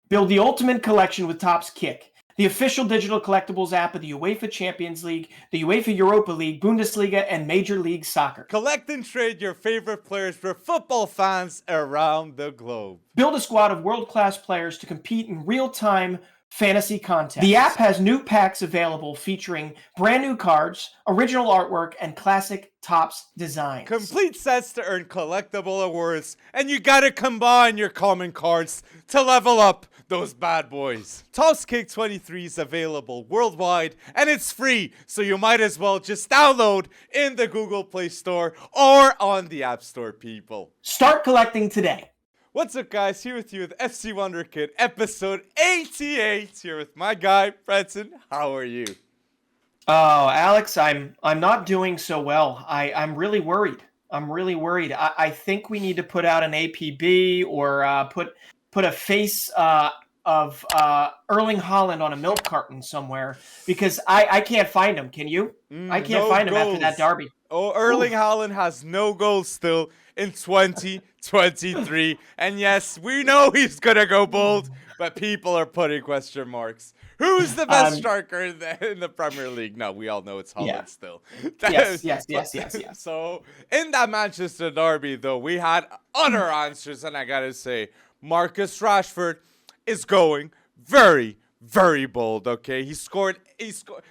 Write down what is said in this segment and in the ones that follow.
Build the ultimate collection with Topps Kick, the official digital collectibles app of the UEFA Champions League, the UEFA Europa League, Bundesliga, and Major League Soccer. Collect and trade your favorite players for football fans around the globe. Build a squad of world-class players to compete in real-time fantasy contests. The app has new packs available featuring brand new cards, original artwork, and classic Topps designs. Complete sets to earn collectible awards, and you gotta combine your common cards to level up those bad boys. Topps Kick 23 is available worldwide, and it's free, so you might as well just download in the Google Play Store or on the App Store, people. Start collecting today. What's up, guys? Here with you with FC Wonderkid, episode 88. Here with my guy, Brenton. How are you? Oh, Alex, I'm not doing so well. I'm really worried. I think we need to put out an APB or put a face of Erling Haaland on a milk carton somewhere because I can't find him. Can you? I can't find him after that derby. Oh, Erling Haaland has no goals still in 2023. And yes, we know he's going to go bold, but people are putting question marks. Who's the best striker in the Premier League? No, we all know it's Haaland still. Yes. So, in that Manchester derby, though, we had other answers, and I got to say, Marcus Rashford is going very, very bold, okay?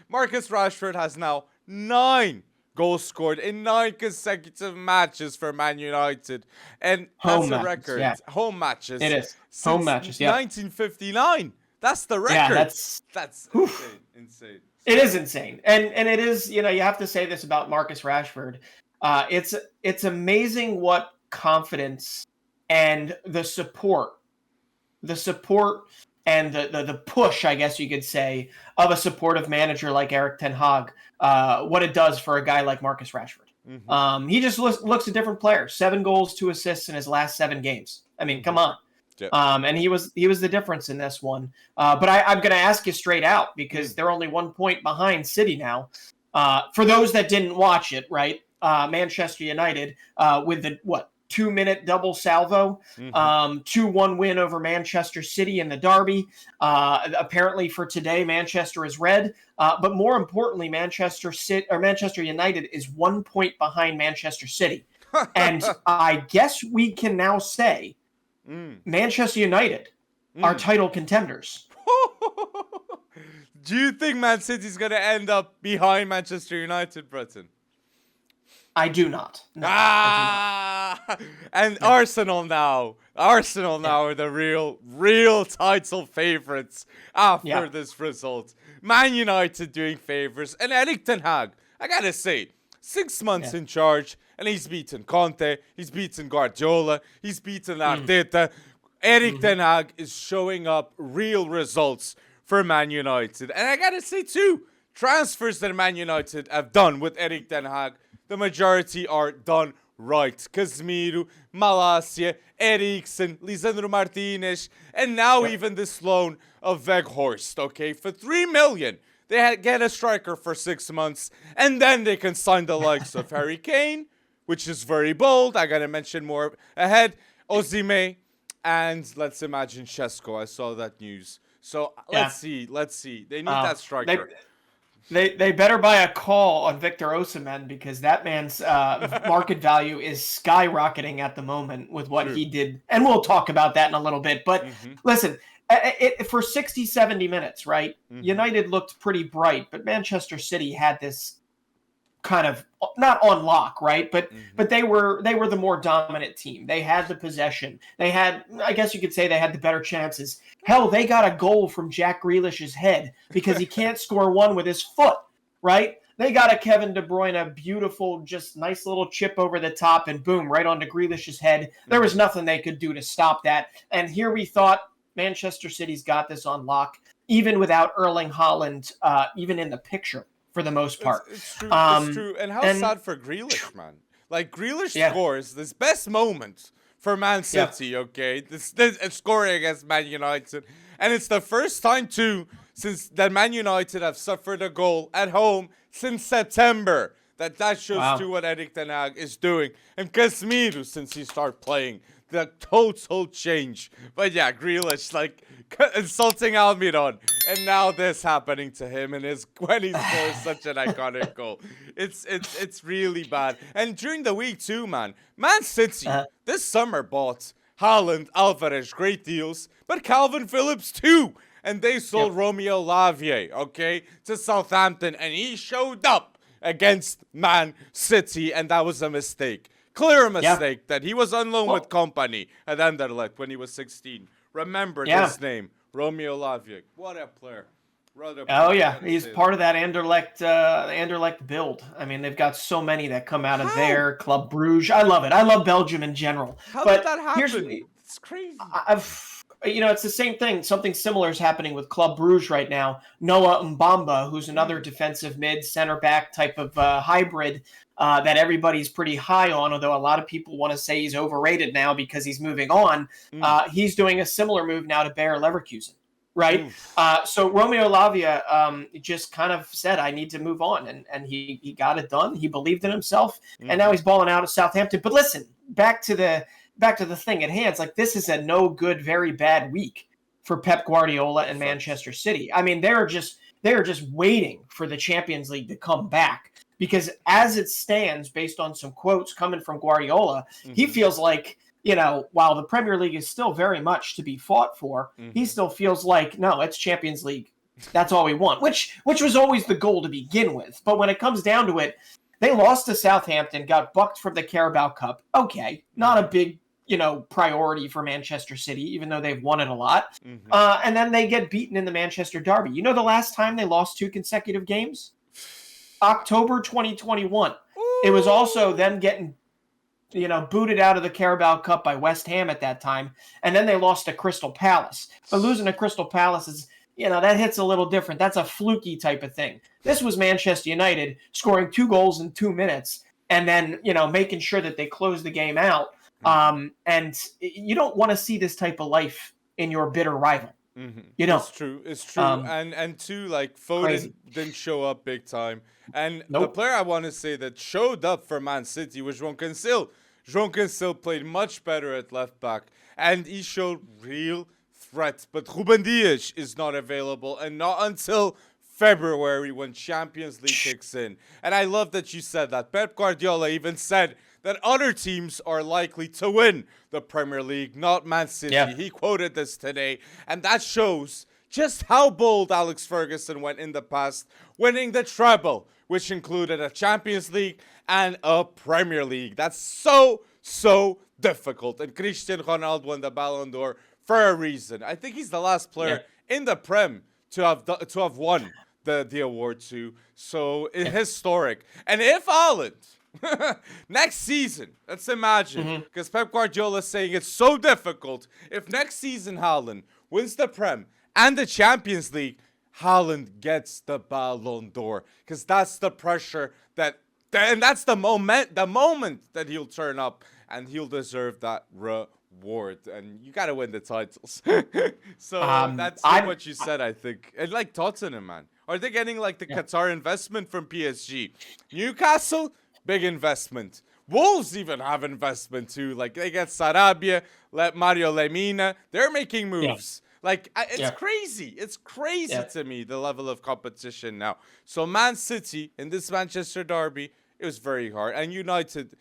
Marcus Rashford has now 9 goals scored in 9 consecutive matches for Man United. And that's a record. Yeah. Home matches. It is. Home matches, yeah. 1959. That's the record. Yeah, that's insane. It is insane. And it is, you have to say this about Marcus Rashford. It's amazing what confidence and the support and the push, I guess you could say, of a supportive manager like Erik ten Hag, what it does for a guy like Marcus Rashford. Mm-hmm. He just looks a different player. 7 goals, 2 assists in his last 7 games. I mean, come on. Yep. And he was the difference in this one. But I'm going to ask you straight out because they're only 1 point behind City now. For those that didn't watch it, right? Manchester United with the 2-minute double salvo, 2-1 win over Manchester City in the derby. Apparently for today, Manchester is red, but more importantly, Manchester United is 1 point behind Manchester City, and I guess we can now say Manchester United are title contenders. Do you think Man City's going to end up behind Manchester United, Breton? I do not. No, I do not. And no. Arsenal now are the real title favorites after this result. Man United doing favors. And Erik ten Hag, I gotta say, 6 months in charge, and he's beaten Conte, he's beaten Guardiola, he's beaten Arteta. Erik ten Hag is showing up real results for Man United. And I gotta say too, transfers that Man United have done with Erik ten Hag, the majority are done right. Casemiro, Malacia, Eriksen, Lisandro Martinez, and now even this loan of Weghorst, okay? For 3 million, they get a striker for 6 months, and then they can sign the likes of Harry Kane, which is very bold. I gotta mention more ahead. Osimhen, and let's imagine Šeško. I saw that news. So let's see. They need that striker. They better buy a call on Victor Osimhen because that man's market value is skyrocketing at the moment with what he did. And we'll talk about that in a little bit. But listen, for 60, 70 minutes, right, United looked pretty bright, but Manchester City had this kind of not on lock, right? But they were the more dominant team. They had the possession. They had, I guess you could say, they had the better chances. Hell, they got a goal from Jack Grealish's head because he can't score one with his foot, right? They got a Kevin De Bruyne, a beautiful, just nice little chip over the top, and boom, right onto Grealish's head. There was nothing they could do to stop that. And here we thought Manchester City's got this on lock, even without Erling Haaland, even in the picture. For the most part. It's true. It's true. And how sad for Grealish, man. Like, Grealish scores this best moment for Man City, okay? This scoring against Man United. And it's the first time, too, since that Man United have suffered a goal at home since September. That shows too what Erik ten Hag is doing. And Casemiro, since he started playing, the total change. But yeah, Grealish, like, insulting Almiron. And now this happening to him and when he scores such an iconic goal. It's really bad. And during the week too, Man City this summer bought Haaland, Alvarez, great deals, but Calvin Phillips too. And they sold Romeo Lavia, okay, to Southampton, and he showed up against Man City, and that was a mistake. Clear mistake that he was on loan with Company at Anderlecht when he was 16. Remember this name, Romeo Lavia. What a player. He's part of that Anderlecht build. I mean, they've got so many that come out of there. Club Brugge. I love it. I love Belgium in general. How did that happen? It's crazy. It's the same thing. Something similar is happening with Club Brugge right now. Noah Mbamba, who's another defensive mid, center back type of hybrid that everybody's pretty high on, although a lot of people want to say he's overrated now because he's moving on. He's doing a similar move now to Bayer Leverkusen, right? So Romeo Lavia just kind of said, I need to move on, and he got it done. He believed in himself, and now he's balling out of Southampton. But listen, back to the thing at hand. It's like, this is a no good, very bad week for Pep Guardiola and Manchester City. I mean, they're just waiting for the Champions League to come back, because as it stands, based on some quotes coming from Guardiola, he feels like, while the Premier League is still very much to be fought for, he still feels like, no, it's Champions League. That's all we want, which was always the goal to begin with. But when it comes down to it, they lost to Southampton, got bucked from the Carabao Cup. Okay, not a big priority for Manchester City, even though they've won it a lot. And then they get beaten in the Manchester Derby. You know the last time they lost 2 consecutive games? October 2021. It was also them getting, booted out of the Carabao Cup by West Ham at that time. And then they lost to Crystal Palace. But losing to Crystal Palace is, that hits a little different. That's a fluky type of thing. This was Manchester United scoring 2 goals in 2 minutes and then, making sure that they close the game out. And you don't want to see this type of life in your bitter rival. It's true. And two, like, Foden didn't show up big time. And the player I want to say that showed up for Man City was João Cancelo. João Cancelo played much better at left back, and he showed real threat. But Ruben Dias is not available, and not until February when Champions League kicks in. And I love that you said that. Pep Guardiola even said that other teams are likely to win the Premier League, not Man City. He quoted this today, and that shows just how bold Alex Ferguson went in the past, winning the treble, which included a Champions League and a Premier League. That's so difficult. And Cristiano Ronaldo won the Ballon d'Or for a reason. I think he's the last player in the Prem to have won the award too. So it's historic. And if Haaland next season, let's imagine, because Pep Guardiola is saying it's so difficult. If next season Haaland wins the Prem and the Champions League, Haaland gets the Ballon d'Or, because that's the pressure and that's the moment that he'll turn up, and he'll deserve that reward. And you gotta win the titles. So that's what you said, I think. And like Tottenham, man, are they getting like the Qatar investment from PSG? Newcastle, big investment. Wolves even have investment too. Like, they get Sarabia, Mario Lemina. They're making moves. Like, it's crazy. It's crazy to me, the level of competition now. So Man City in this Manchester derby, it was very hard. And United,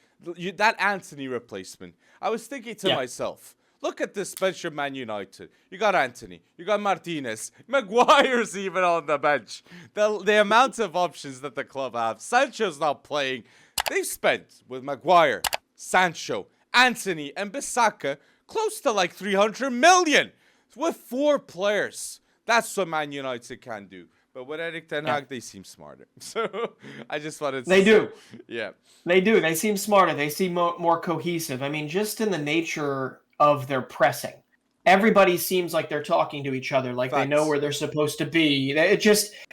that Anthony replacement, I was thinking to myself, look at this bench of Man United. You got Anthony, you got Martinez, Maguire's even on the bench. The amount of options that the club have. Sancho's not playing. They've spent with Maguire, Sancho, Anthony, and Bissaka close to like 300 million with 4 players. That's what Man United can do. But with Erik ten Hag, they seem smarter. So I just wanted to do. Yeah. They do. They seem smarter. They seem more cohesive. I mean, just in the nature of their pressing. Everybody seems like they're talking to each other, like they know where they're supposed to be.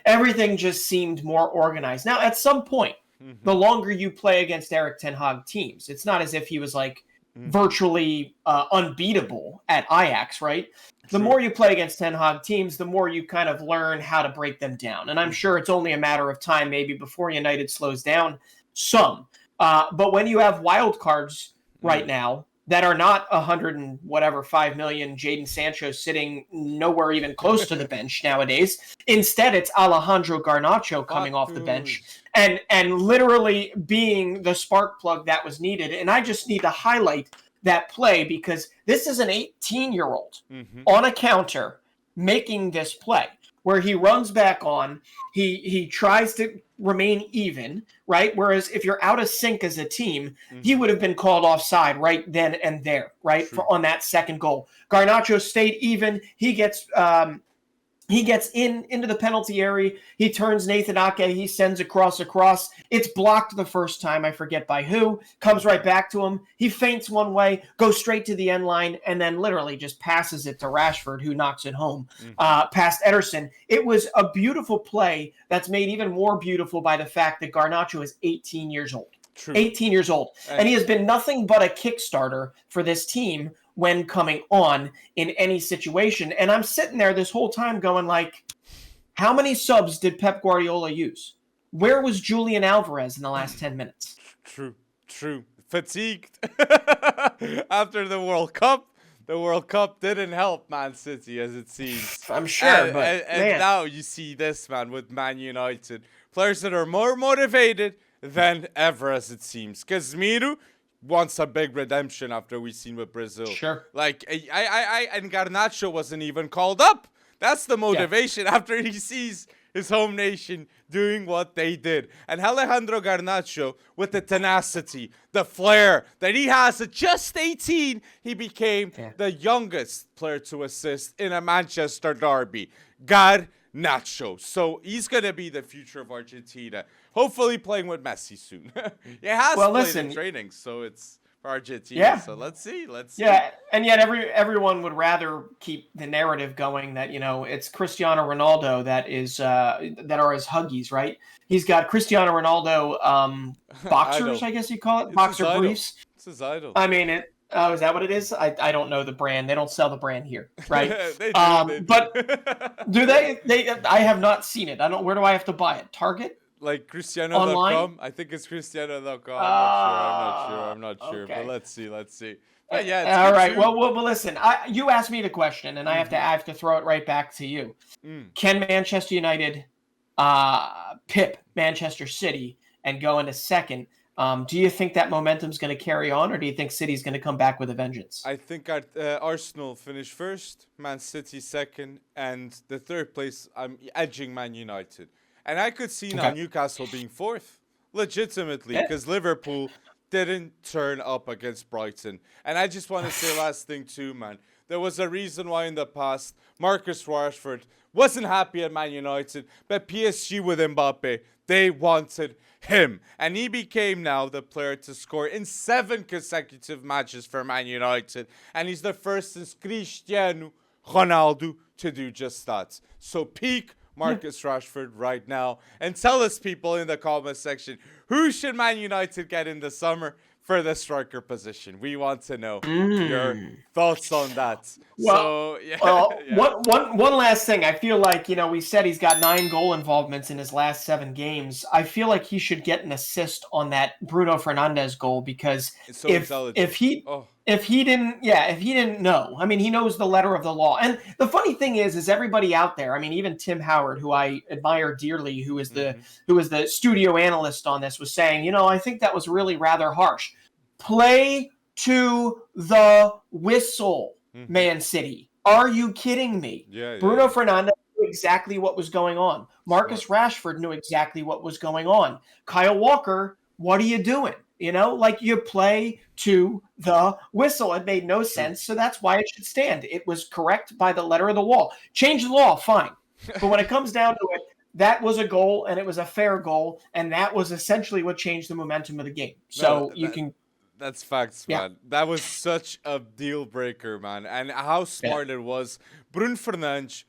Everything just seemed more organized. Now, at some point, the longer you play against Erik ten Hag teams, it's not as if he was like virtually unbeatable at Ajax, right? The more you play against ten Hag teams, the more you kind of learn how to break them down. And I'm sure it's only a matter of time, maybe before United slows down some. But when you have wild cards right now that are not 100 and whatever 5 million, Jadon Sancho sitting nowhere even close to the bench nowadays. Instead, it's Alejandro Garnacho coming off the bench and literally being the spark plug that was needed. And I just need to highlight that play because this is an 18-year-old on a counter making this play where he runs back on, he tries to remain even, right? Whereas if you're out of sync as a team, he would have been called offside right then and there, right? On that second goal. Garnacho stayed even. He gets into the penalty area. He turns Nathan Ake. He sends a cross across. It's blocked the first time. I forget by who. Comes right back to him. He feints one way, goes straight to the end line, and then literally just passes it to Rashford, who knocks it home past Ederson. It was a beautiful play that's made even more beautiful by the fact that Garnacho is 18 years old. 18 years old. And he has been nothing but a Kickstarter for this team when coming on in any situation. And I'm sitting there this whole time going like, how many subs did Pep Guardiola use? Where was Julian Alvarez in the last 10 minutes? True. Fatigued. After the World Cup. The World Cup didn't help Man City, as it seems. I'm sure, but and now you see this, man, with Man United. Players that are more motivated than ever, as it seems. Casemiro wants a big redemption after we've seen with Brazil. Sure. Like, and Garnacho wasn't even called up. That's the motivation after he sees his home nation doing what they did. And Alejandro Garnacho, with the tenacity, the flair that he has at just 18, he became the youngest player to assist in a Manchester derby. Garnacho. So he's going to be the future of Argentina. Hopefully playing with Messi soon. He has played in training, so it's for Argentina. Yeah. So let's see. Yeah, and yet everyone would rather keep the narrative going that, it's Cristiano Ronaldo that is that are his huggies, right? He's got Cristiano Ronaldo boxers, I guess you call it, it's boxer briefs. It's his idol. I mean, is that what it is? I don't know the brand. They don't sell the brand here, right? They do. But do they? I have not seen it. Where do I have to buy it? Target? Like Cristiano.com? I think it's Cristiano.com. I'm not sure. Okay. But let's see. But yeah, all right. Well, listen. You asked me the question, and I have to throw it right back to you. Can Manchester United pip Manchester City and go into second? Do you think that momentum's going to carry on, or do you think City's going to come back with a vengeance? I think Arsenal finish first, Man City second, and the third place I'm edging Man United. And I could see now Newcastle being fourth, legitimately, because Liverpool didn't turn up against Brighton. And I just want to say last thing too, man. There was a reason why in the past Marcus Rashford wasn't happy at Man United, but PSG with Mbappe, they wanted him. And he became now the player to score in 7 consecutive matches for Man United. And he's the first since Cristiano Ronaldo to do just that. So peak Marcus Rashford right now. And tell us, people, in the comment section, who should Man United get in the summer for the striker position? We want to know your thoughts on that. Well, one last thing. I feel like, we said he's got 9 goal involvements in his last 7 games. I feel like he should get an assist on that Bruno Fernandes goal because if he didn't know, I mean, he knows the letter of the law. And the funny thing is everybody out there, I mean, even Tim Howard, who I admire dearly, who is the studio analyst on this, was saying, I think that was really rather harsh. Play to the whistle, Man City. Are you kidding me? Bruno Fernandes knew exactly what was going on. Marcus Rashford knew exactly what was going on. Kyle Walker, what are you doing? You play to the whistle. It made no sense, so that's why it should stand. It was correct by the letter of the law. Change the law, fine. But when it comes down to it, that was a goal, and it was a fair goal, and that was essentially what changed the momentum of the game. So That's facts, man. That was such a deal breaker, man. And how smart it was. Bruno Fernandes,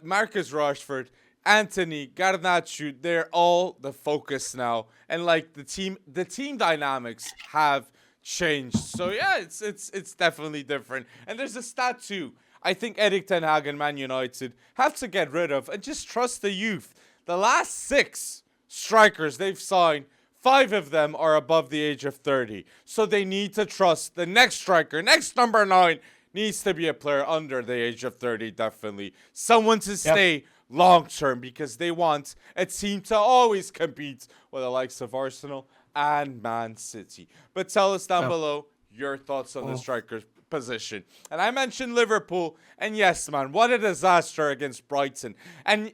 Marcus Rashford, Anthony, Garnacho, they're all the focus now. And the team dynamics have changed. So yeah, it's definitely different. And there's a stat too. I think Erik ten Hag and Man United have to get rid of and just trust the youth. The last 6 strikers they've signed, 5 of them are above the age of 30. So they need to trust the next striker, next number 9, needs to be a player under the age of 30, definitely. Someone to stay long-term because they want a team to always compete with the likes of Arsenal and Man City. But tell us down below your thoughts on the striker position. And I mentioned Liverpool, and yes, man, what a disaster against Brighton. And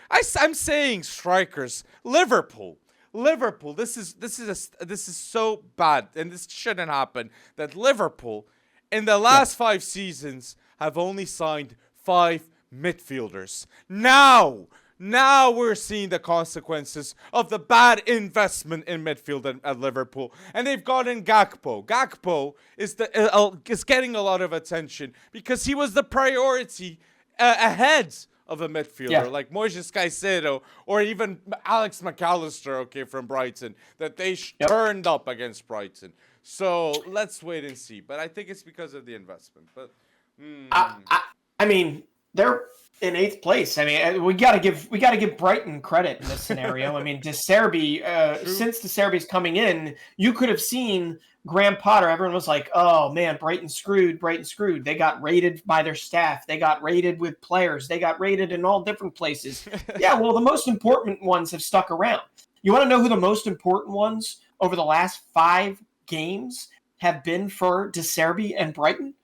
I'm saying strikers, Liverpool, this is so bad, and this shouldn't happen. That Liverpool, in the last 5 seasons, have only signed 5 midfielders. Now we're seeing the consequences of the bad investment in midfield at Liverpool, and they've gotten Gakpo. Gakpo is getting a lot of attention because he was the priority ahead of a midfielder like Moises Caicedo or even Alex McAllister, from Brighton, that they turned up against Brighton. So let's wait and see. But I think it's because of the investment. But I mean, they're in 8th place. I mean, we gotta give Brighton credit in this scenario. I mean, De Zerbi, since De Zerbi's coming in, you could have seen Graham Potter. Everyone was like, "Oh man, Brighton screwed. They got raided by their staff. They got raided with players. They got raided in all different places." Yeah, well, the most important ones have stuck around. You want to know who the most important ones over the last 5 games have been for De Zerbi and Brighton?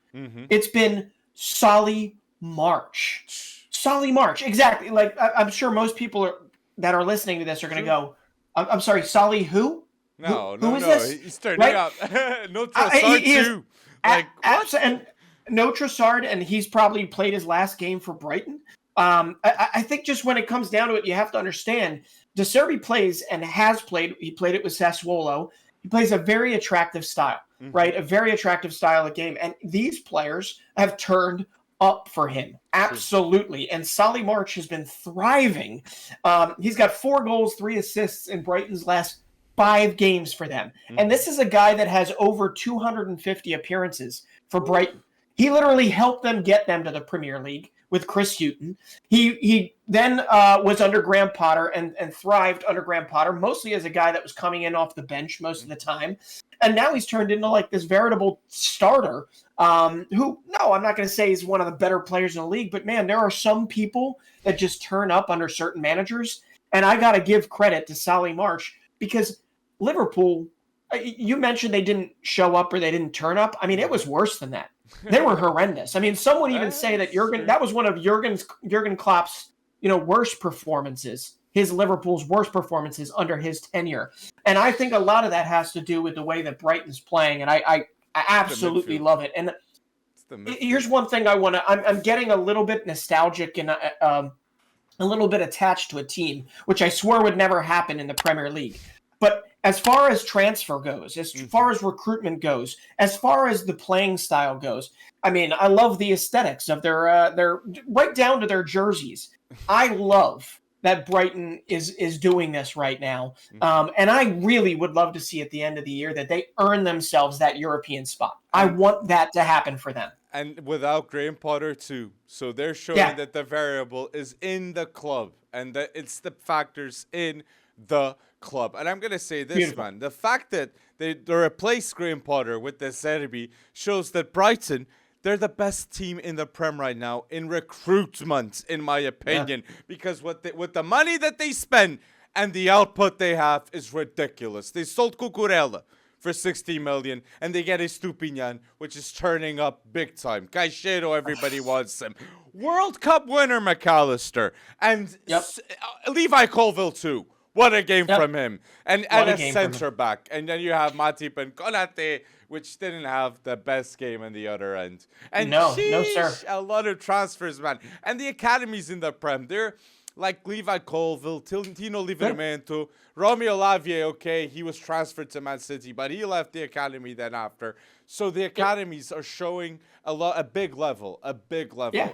It's been Solly March. Exactly. Like, I'm sure most people that are listening to this are going to go, I'm sorry, Solly who? Who is this? He's turning up. No Trossard too. And no Trossard, and he's probably played his last game for Brighton. I think just when it comes down to it, you have to understand, De Zerbi plays and has played. He played it with Sassuolo. He plays a very attractive style, right? A very attractive style of game. And these players have turned up for him. Absolutely. And Solly March has been thriving. He's got 4 goals, 3 assists in Brighton's last 5 games for them. And this is a guy that has over 250 appearances for Brighton. He literally helped them get them to the Premier League with Chris Hughton. He then was under Graham Potter and thrived under Graham Potter, mostly as a guy that was coming in off the bench most of the time. And now he's turned into like this veritable starter who, no, I'm not going to say he's one of the better players in the league, but man, there are some people that just turn up under certain managers. And I got to give credit to Solly March because Liverpool, you mentioned they didn't show up or they didn't turn up. I mean, it was worse than that. They were horrendous. I mean, some would even say that that was one of Jurgen Klopp's, worst performances. His Liverpool's worst performances under his tenure. And I think a lot of that has to do with the way that Brighton's playing. And I absolutely love it. And here's one thing I'm getting a little bit nostalgic and a little bit attached to a team, which I swore would never happen in the Premier League. But as far as transfer goes, as far as recruitment goes, as far as the playing style goes, I mean, I love the aesthetics of their right down to their jerseys. I love that Brighton is doing this right now. And I really would love to see at the end of the year that they earn themselves that European spot. I want that to happen for them. And without Graham Potter too. So they're showing that the variable is in the club and that it's the factors in the club. And I'm going to say this, man. The fact that they replaced Graham Potter with De Zerbi shows that Brighton, they're the best team in the Prem right now in recruitment, in my opinion. Because with the money that they spend and the output they have is ridiculous. They sold Cucurella for 60 million, and they get a Stupinian, which is turning up big time. Caicedo, everybody wants him. World Cup winner McAllister. And Levi Colville, too. What a game from him. And a center back. And then you have Matip and Konate, which didn't have the best game on the other end. And no, sir. A lot of transfers, man. And the academies in the Prem, they're like Levi Colville, Tino Livramento, Romeo Lavia, he was transferred to Man City, but he left the academy then after. So the academies are showing a big level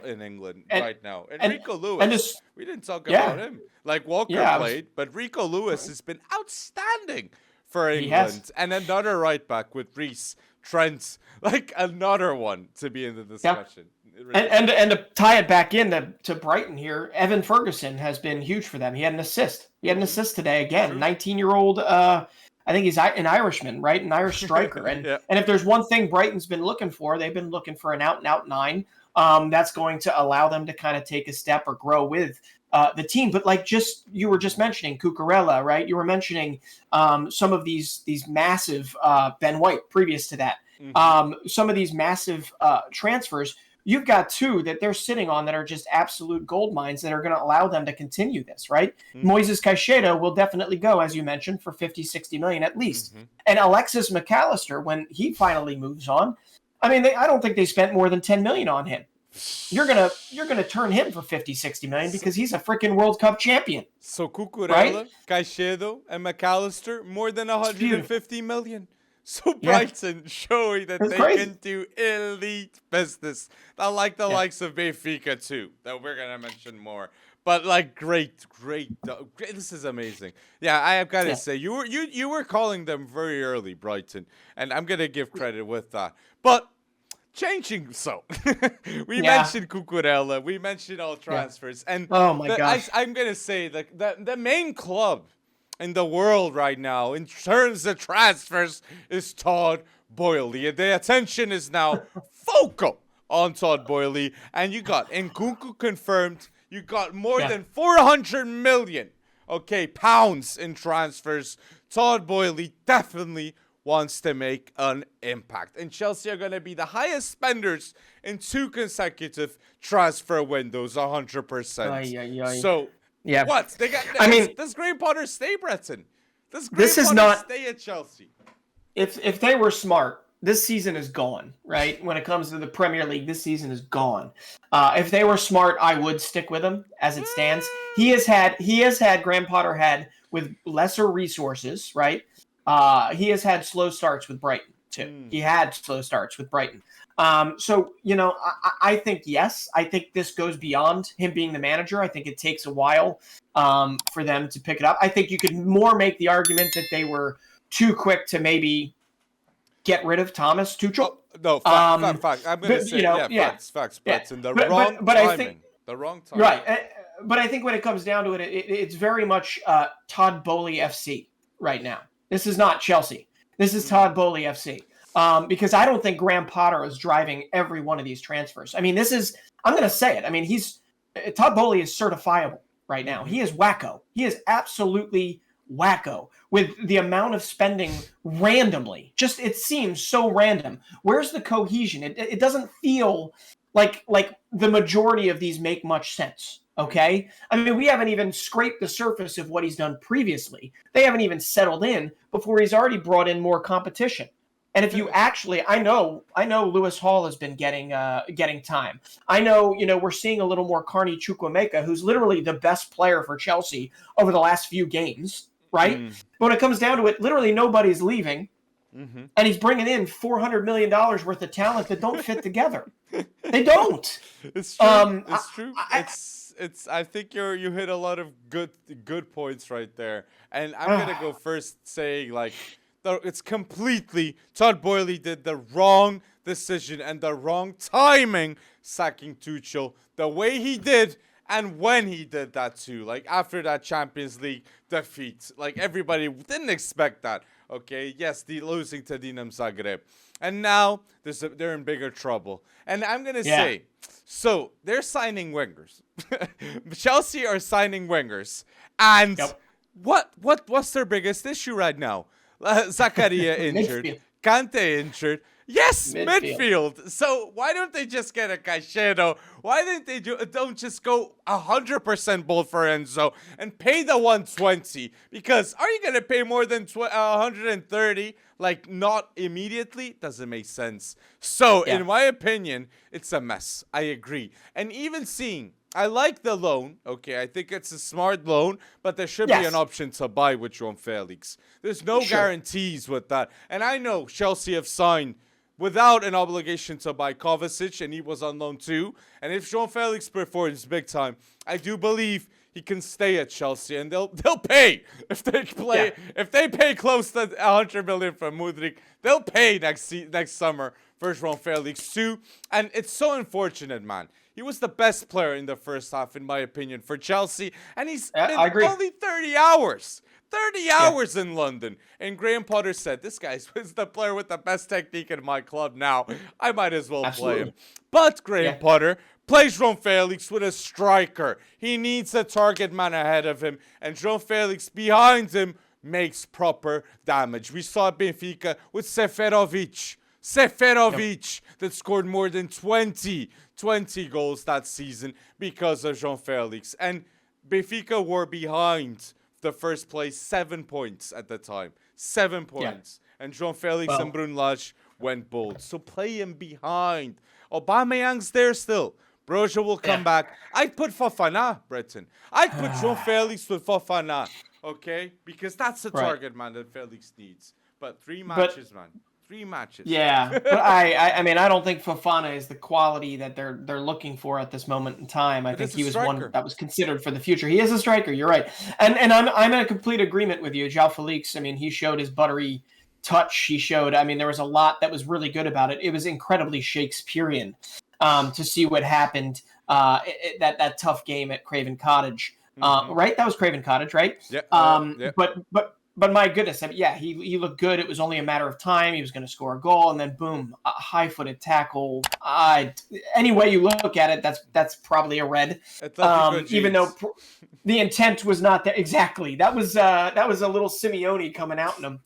in England right now. And Rico Lewis, we didn't talk about him. Like Walker played, but Rico Lewis has been outstanding for England. And another right back with Reece, Trent, like another one to be in the discussion. And to tie it back in to Brighton here, Evan Ferguson has been huge for them. He had an assist. He had an assist today again. 19-year-old. I think he's an Irishman, right? An Irish striker. And and if there's one thing Brighton's been looking for, they've been looking for an out-and-out 9. That's going to allow them to kind of take a step or grow with the team. But like you were just mentioning Cucurella, right? You were mentioning some of these massive Ben White previous to that. Some of these massive transfers. You've got 2 that they're sitting on that are just absolute gold mines that are going to allow them to continue this, right? Moises Caicedo will definitely go, as you mentioned, for 50, 60 million at least. And Alexis McAllister, when he finally moves on, I mean, I don't think they spent more than 10 million on him. You're gonna turn him for 50, 60 million because he's a freaking World Cup champion. So Cucurella, right? Caicedo, and McAllister, more than 150 million. So Brighton showing that they can do elite business. I like the likes of Benfica too, that we're gonna mention more. But like great. This is amazing. Yeah, I have got to say you were calling them very early, Brighton, and I'm gonna give credit with that. But changing we mentioned Cucurella, we mentioned all transfers, and oh my gosh, I'm gonna say the main club in the world right now in terms of transfers is Todd Boehly. The attention is now focal on Todd Boehly, and you got Nkunku confirmed. You got more than 400 million pounds in transfers. Todd Boehly definitely wants to make an impact, and Chelsea are going to be the highest spenders in 2 consecutive transfer windows, 100%. So what? They got. I mean, does Graham Potter stay, Breton? Does Graham Potter stay at Chelsea? If they were smart, this season is gone, right? When it comes to the Premier League, this season is gone. If they were smart, I would stick with him as it stands. He has had Graham Potter had with lesser resources, right? He has had slow starts with Brighton too. He had slow starts with Brighton. So, I think, yes, I think this goes beyond him being the manager. I think it takes a while for them to pick it up. I think you could more make the argument that they were too quick to maybe get rid of Thomas Tuchel. No, fact. I'm going to say, facts. But it's in the wrong timing. I think, the wrong timing. Right. But I think when it comes down to it, it's very much Todd Boehly FC right now. This is not Chelsea. This is Todd Boehly FC. Because I don't think Graham Potter is driving every one of these transfers. I mean, I'm going to say it. I mean, Todd Boehly is certifiable right now. He is wacko. He is absolutely wacko with the amount of spending randomly. Just, it seems so random. Where's the cohesion? It doesn't feel like the majority of these make much sense. Okay? I mean, we haven't even scraped the surface of what he's done previously. They haven't even settled in before he's already brought in more competition. And if you actually, I know Lewis Hall has been getting time. I know, we're seeing a little more Carney Chukwuemeka, who's literally the best player for Chelsea over the last few games, right? But when it comes down to it, literally nobody's leaving, and he's bringing in $400 million worth of talent that don't fit together. They don't. It's true. It's true. I think you hit a lot of good points right there, and I'm gonna go first saying it's completely Todd Boehly did the wrong decision and the wrong timing sacking Tuchel the way he did and when he did that too. Like after that Champions League defeat, everybody didn't expect that. Okay, yes, losing to Dinamo Zagreb, and now they're in bigger trouble. And I'm gonna say, so they're signing wingers. Chelsea are signing wingers, and what's their biggest issue right now? Zakaria injured, Kante injured. Yes, midfield. So why don't they just get a Caicedo? Why didn't they don't just go 100% bold for Enzo and pay the 120? Because are you gonna pay more than 130? Not immediately? Doesn't make sense. So in my opinion, it's a mess. I agree. And even I like the loan. Okay, I think it's a smart loan, but there should be an option to buy with João Felix. There's no guarantees with that. And I know Chelsea have signed without an obligation to buy Kovacic, and he was on loan too. And if João Felix performs big time, I do believe he can stay at Chelsea, and they'll pay if they play. If they pay close to 100 million for Mudryk, they'll pay next summer for João Felix too. And it's so unfortunate, man. He was the best player in the first half, in my opinion, for Chelsea. And he's been only 30 hours. 30 hours in London. And Graham Potter said, this guy's the player with the best technique in my club now. I might as well play him. But Graham Potter plays João Felix with a striker. He needs a target man ahead of him. And João Felix behind him makes proper damage. We saw Benfica with Seferovic. That scored more than 20 goals that season because of João Felix. And Benfica were behind the first place 7 points at the time. 7 points. And João Felix and Bruno Lage went bold. So play him behind. Aubameyang's there still. Broja will come back. I'd put Fofana, Breton. I'd put João Felix with Fofana. Okay? Because that's the target man that Felix needs. But 3 matches, man. 3 matches. Yeah, but I mean, I don't think Fofana is the quality that they're looking for at this moment in time. I think he was one that was considered for the future. He is a striker. You're right, and I'm in a complete agreement with you, João Felix. I mean, he showed his buttery touch. He showed. I mean, there was a lot that was really good about it. It was incredibly Shakespearean to see what happened that tough game at Craven Cottage. Right, that was Craven Cottage, right? Yeah. But my goodness, I mean, he looked good. It was only a matter of time. He was going to score a goal, and then boom, a high-footed tackle. Any way you look at it, that's probably a red. Even though the intent was not there exactly. That was a little Simeone coming out in him.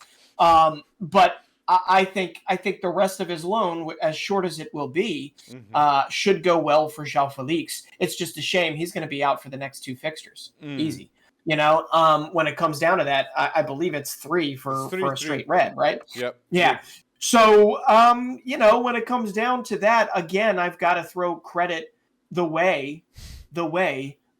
But I think the rest of his loan, as short as it will be, should go well for João Felix. It's just a shame he's going to be out for the next 2 fixtures. Easy. You know, when it comes down to that, I believe it's 3 for a straight red, right? Yep. Yeah. So, you know, when it comes down to that, again, I've got to throw credit the way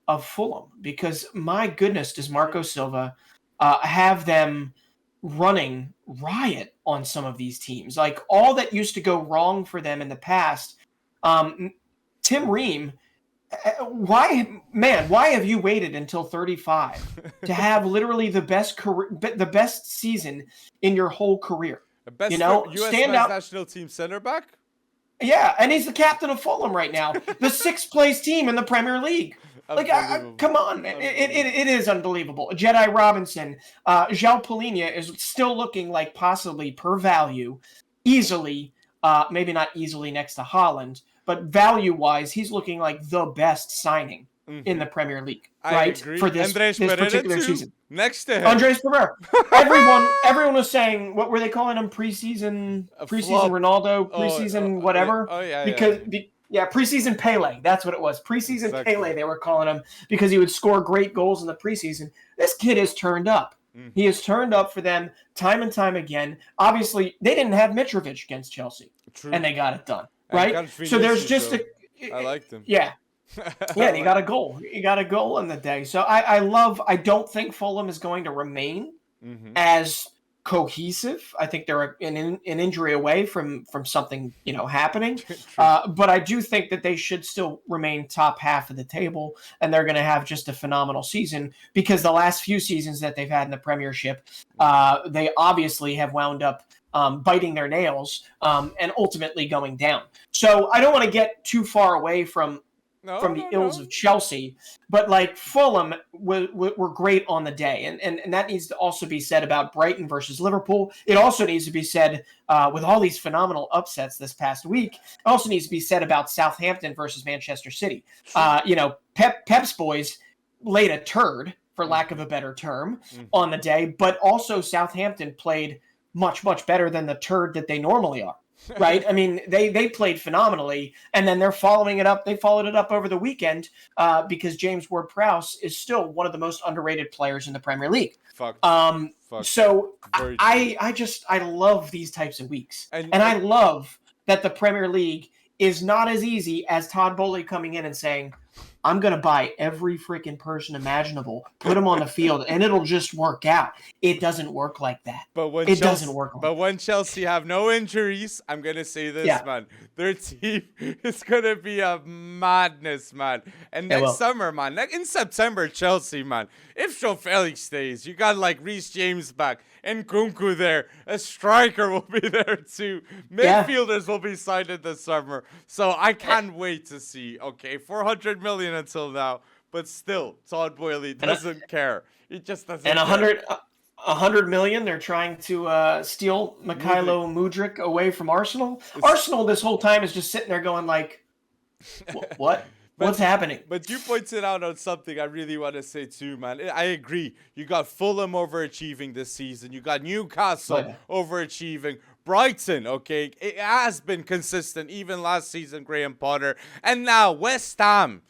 of Fulham, because my goodness, does Marco Silva have them running riot on some of these teams? Like, all that used to go wrong for them in the past, Tim Ream. Why have you waited until 35 to have literally the best season in your whole career? Best U.S. national team center back? Yeah, and he's the captain of Fulham right now, the 6th place team in the Premier League. Like, come on, man. It is unbelievable. Jedi Robinson, João Palhinha is still looking like possibly per value, easily, maybe not easily next to Haaland, but value-wise, he's looking like the best signing in the Premier League, right? For this particular season. Next to him. Andres Pereira. Everyone was saying, what were they calling him? Preseason Ronaldo, preseason whatever. Preseason Pele. That's what it was. Preseason Pele, they were calling him, because he would score great goals in the preseason. This kid has turned up. He has turned up for them time and time again. Obviously, they didn't have Mitrovic against Chelsea, and they got it done. Right? So there's just I liked him. Yeah. Yeah, he got a goal. He got a goal in the day. So I don't think Fulham is going to remain as cohesive. I think they're an injury away from something, happening. But I do think that they should still remain top half of the table, and they're going to have just a phenomenal season, because the last few seasons that they've had in the Premiership, they obviously have wound up biting their nails and ultimately going down. So I don't want to get too far away from the ills of Chelsea, but like Fulham were great on the day. And that needs to also be said about Brighton versus Liverpool. It also needs to be said with all these phenomenal upsets this past week. It also needs to be said about Southampton versus Manchester City. Pep's boys laid a turd, for lack of a better term, on the day, but also Southampton played much, much better than the turd that they normally are, right? I mean, they played phenomenally, and then they're following it up. They followed it up over the weekend because James Ward-Prowse is still one of the most underrated players in the Premier League. So I love these types of weeks. And I love that the Premier League is not as easy as Todd Boehly coming in and saying, I'm going to buy every freaking person imaginable, put them on the field, and it'll just work out. It doesn't work like that. It doesn't work like that. But when Chelsea have no injuries, I'm going to say this, man. Their team is going to be a madness, man. And next summer, man, in September, Chelsea, man, if Joe Felix stays, you got like Reece James back and Kunku there. A striker will be there too. Midfielders will be signed in the summer. So I can't wait to see, 400 million until now. But still, Todd Boehly doesn't care. He just doesn't care. And 100 million, they're trying to steal Mykhailo Mudryk away from Arsenal. Arsenal this whole time is just sitting there going like, what? What's happening? But you pointed out on something I really want to say too, man. I agree. You got Fulham overachieving this season. You got Newcastle overachieving. Brighton, it has been consistent even last season, Graham Potter. And now West Ham.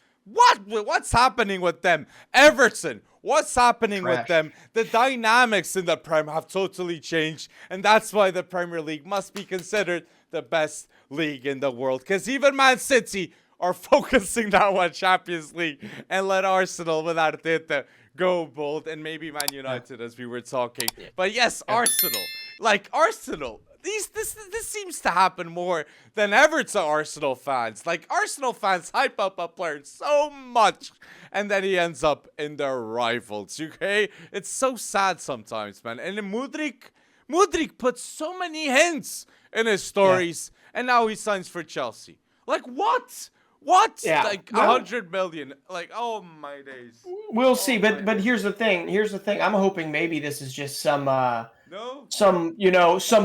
What's happening with them? Everton. What's happening with them? The dynamics in the Prem have totally changed. And that's why the Premier League must be considered the best league in the world. Because even Man City are focusing now on Champions League and let Arsenal with Arteta go bold. And maybe Man United as we were talking. But yes, Arsenal. Like Arsenal. This seems to happen more than ever to Arsenal fans. Like, Arsenal fans hype up a player so much, and then he ends up in their rivals, okay? It's so sad sometimes, man. And then Mudryk puts so many hints in his stories, and now he signs for Chelsea. Like, what? What? Yeah. Like, 100 million. Like, oh, my days. We'll see, but here's the thing. I'm hoping maybe this is just some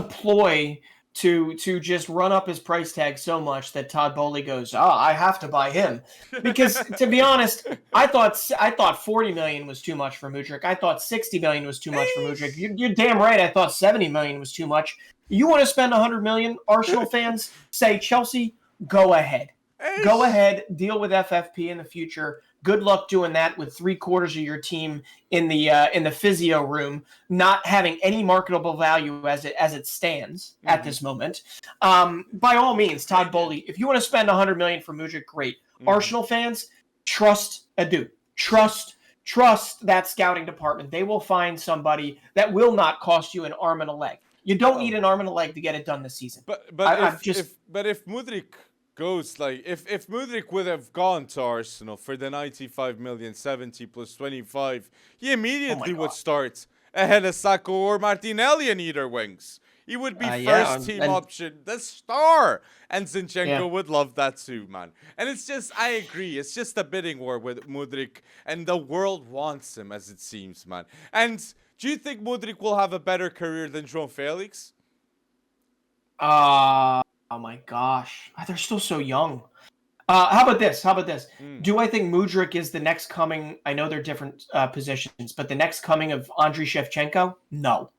ploy to just run up his price tag so much that Todd Boehly goes, I have to buy him. Because to be honest, I thought 40 million was too much for Mudryk. I thought 60 million was too much for Mudryk. You're damn right. I thought 70 million was too much. You want to spend 100 million, Arsenal fans? Say Chelsea, go ahead. Go ahead, deal with FFP in the future. Good luck doing that with 3/4 of your team in the physio room, not having any marketable value as it stands at this moment. By all means, Todd Boehly, if you want to spend 100 million for Mudryk, great. Arsenal fans, trust Edu. Trust that scouting department. They will find somebody that will not cost you an arm and a leg. You don't need an arm and a leg to get it done this season. But if Mudryk goes, like, if Mudryk would have gone to Arsenal for the 95 million, 70 plus 25, he immediately would start ahead of Sacco or Martinelli in either wings. He would be first team option, the star. And Zinchenko would love that too, man. And it's just, I agree, it's just a bidding war with Mudryk, and the world wants him, as it seems, man. And do you think Mudryk will have a better career than João Felix? Oh my gosh, they're still so young. How about this? Do I think Mudryk is the next coming? I know they're different positions, but the next coming of Andriy Shevchenko? No.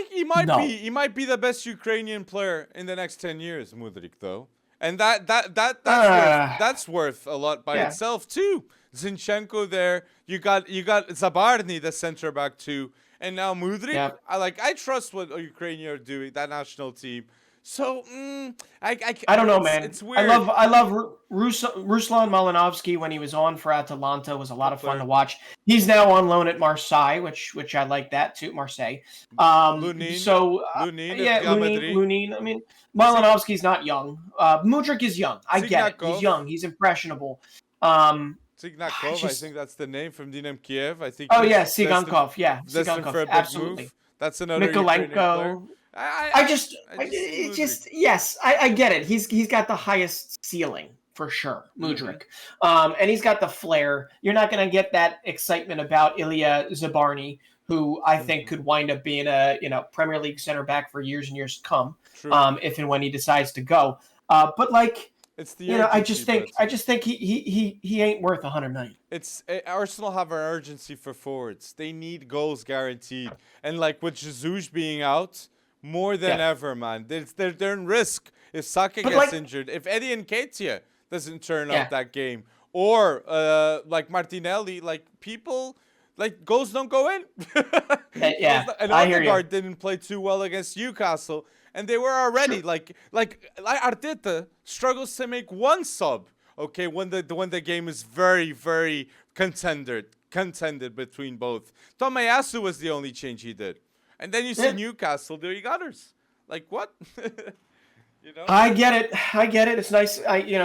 He might be. He might be the best Ukrainian player in the next 10 years, Mudryk, though. And that's worth a lot by itself too. Zinchenko there. You got Zabarny, the center back too, and now Mudryk. Yeah. I trust what Ukraine are doing, that national team. So I don't know, man. It's weird. I love Ruslan Malinovsky when he was on for Atalanta. Was a lot of fun to watch. He's now on loan at Marseille, which I like that too. Marseille. Lunin. Lunin. I mean, Malinovsky's not young. Mudryk is young. I get it. He's young. He's impressionable. Tsigankov, I think that's the name from Dynamo Kiev. I think. Oh yeah, Tsigankov. Yeah, Tsigankov. Absolutely. Move. That's another Mikolenko. I get it. He's got the highest ceiling for sure, Mudryk. And he's got the flair. You're not going to get that excitement about Ilya Zabarny, who I think could wind up being a Premier League center back for years and years to come, if and when he decides to go. But like, it's the I just think he ain't worth 100 million. Arsenal have an urgency for forwards. They need goals guaranteed, and like with Jesus being out. More than ever, man. They're in risk if Saka gets injured. If Eddie Nketiah doesn't turn up that game. Or, like Martinelli, like people, like goals don't go in. And Odegaard didn't play too well against Newcastle. And they were already, like Arteta struggles to make one sub Okay, when the game is very, very contended between both. Tomiyasu was the only change he did. And then you see Newcastle doing others. Like, what? I get it. It's nice.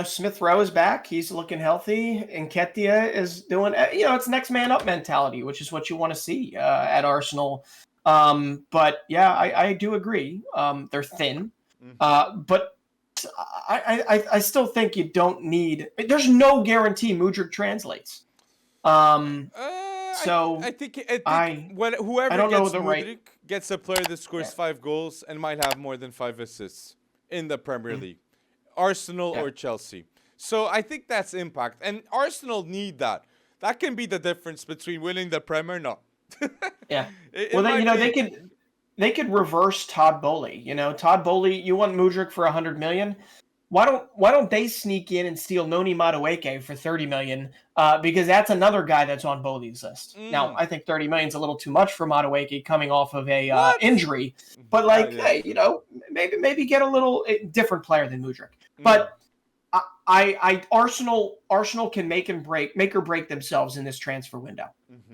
Smith Rowe is back. He's looking healthy. Nketiah is doing, it's next man up mentality, which is what you want to see at Arsenal. But yeah, I do agree. They're thin. But I still think you don't need, there's no guarantee Mudryk translates. So I think whoever gets Mudryk gets a player that scores 5 goals and might have more than 5 assists in the Premier League, Arsenal or Chelsea. So I think that's impact, and Arsenal need that. That can be the difference between winning the Premier. No. They could reverse Todd Boehly. Todd Boehly. You want Mudryk for $100 million? Why don't they sneak in and steal Noni Madueke for $30 million? Because that's another guy that's on Boehly's list. Now, I think $30 million is a little too much for Madueke coming off of a injury. But hey, maybe get a little different player than Mudryk. But Arsenal can make or break themselves in this transfer window.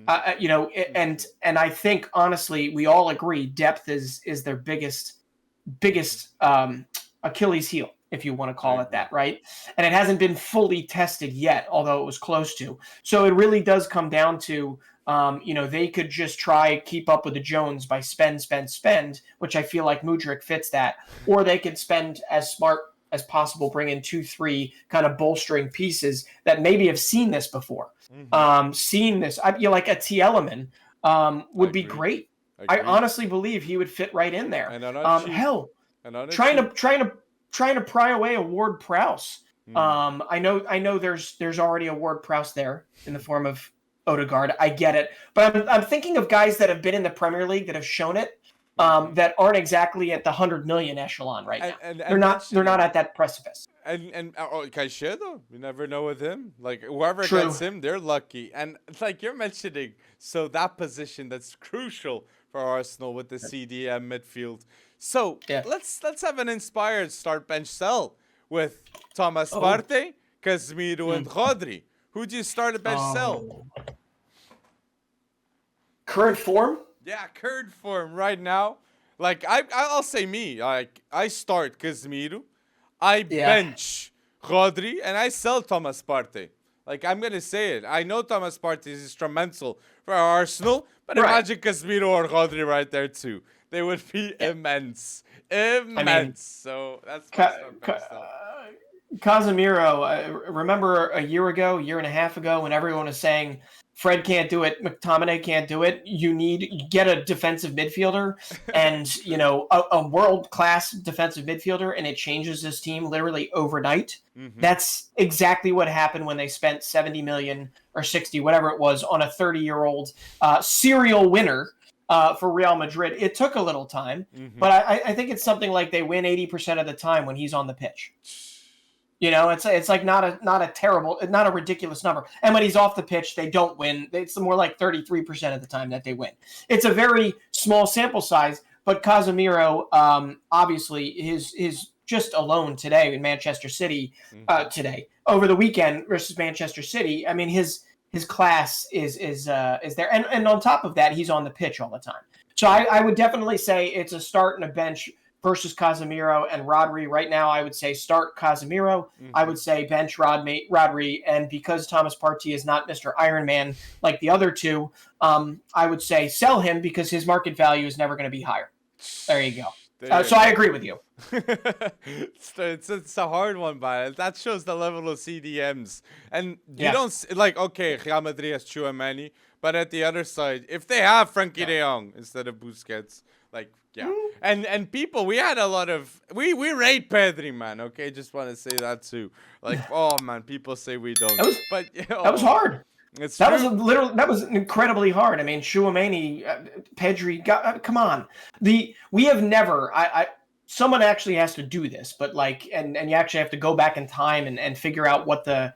And I think honestly, we all agree depth is their biggest Achilles heel, if you want to call it that, right? And it hasn't been fully tested yet, although it was close to. So it really does come down to, they could just try keep up with the Jones by spend, which I feel like Mudryk fits that, or they could spend as smart as possible, bring in 2-3 kind of bolstering pieces that maybe have seen this before. Seen this, like a Thielemann would be great. I honestly believe he would fit right in there. Trying to pry away a Ward-Prowse. I know there's already a Ward-Prowse there in the form of Odegaard. I get it, but I'm thinking of guys that have been in the Premier League that have shown it. That aren't exactly at the 100 million echelon right now. They're not at that precipice. And Caicedo, you never know with him. Like whoever gets him, they're lucky. And like you're mentioning, so that position that's crucial for Arsenal with the CDM midfield. So let's have an inspired start bench sell with Thomas Partey, Casemiro, and Rodri. Who do you start a bench sell? Current form? Yeah, current form right now. Like I'll say me. Like I start Casemiro, I bench Rodri, and I sell Thomas Partey. Like I'm gonna say it. I know Thomas Partey is instrumental for Arsenal, but imagine Casemiro or Rodri right there too. They would be immense. So that's Casemiro. Remember a year and a half ago, when everyone was saying Fred can't do it, McTominay can't do it. You get a defensive midfielder and, a world-class defensive midfielder, and it changes this team literally overnight. That's exactly what happened when they spent 70 million or 60, whatever it was, on a 30-year-old serial winner for Real Madrid. It took a little time, but I think it's something like they win 80% of the time when he's on the pitch. It's like not a ridiculous number. And when he's off the pitch, they don't win. It's more like 33% of the time that they win. It's a very small sample size, but Casemiro, obviously, his just alone today in Manchester City, over the weekend versus Manchester City. I mean, his class is there, and on top of that, he's on the pitch all the time. So I would definitely say it's a start and a bench versus Casemiro and Rodri. Right now, I would say start Casemiro. I would say bench Rodri. And because Thomas Partey is not Mr. Iron Man like the other two, I would say sell him because his market value is never going to be higher. There you go. So I agree with you. It's a hard one, but that shows the level of CDMs. And you don't Real Madrid has Tchouaméni, but at the other side, if they have Frankie de Jong instead of Busquets, and people, we had a lot of we rate Pedri, man. Okay, just want to say that too. Like, oh man, people say we don't. That was hard. That was incredibly hard. I mean, Tchouaméni, Pedri, come on. We have never. Someone actually has to do this, but and you actually have to go back in time and figure out what the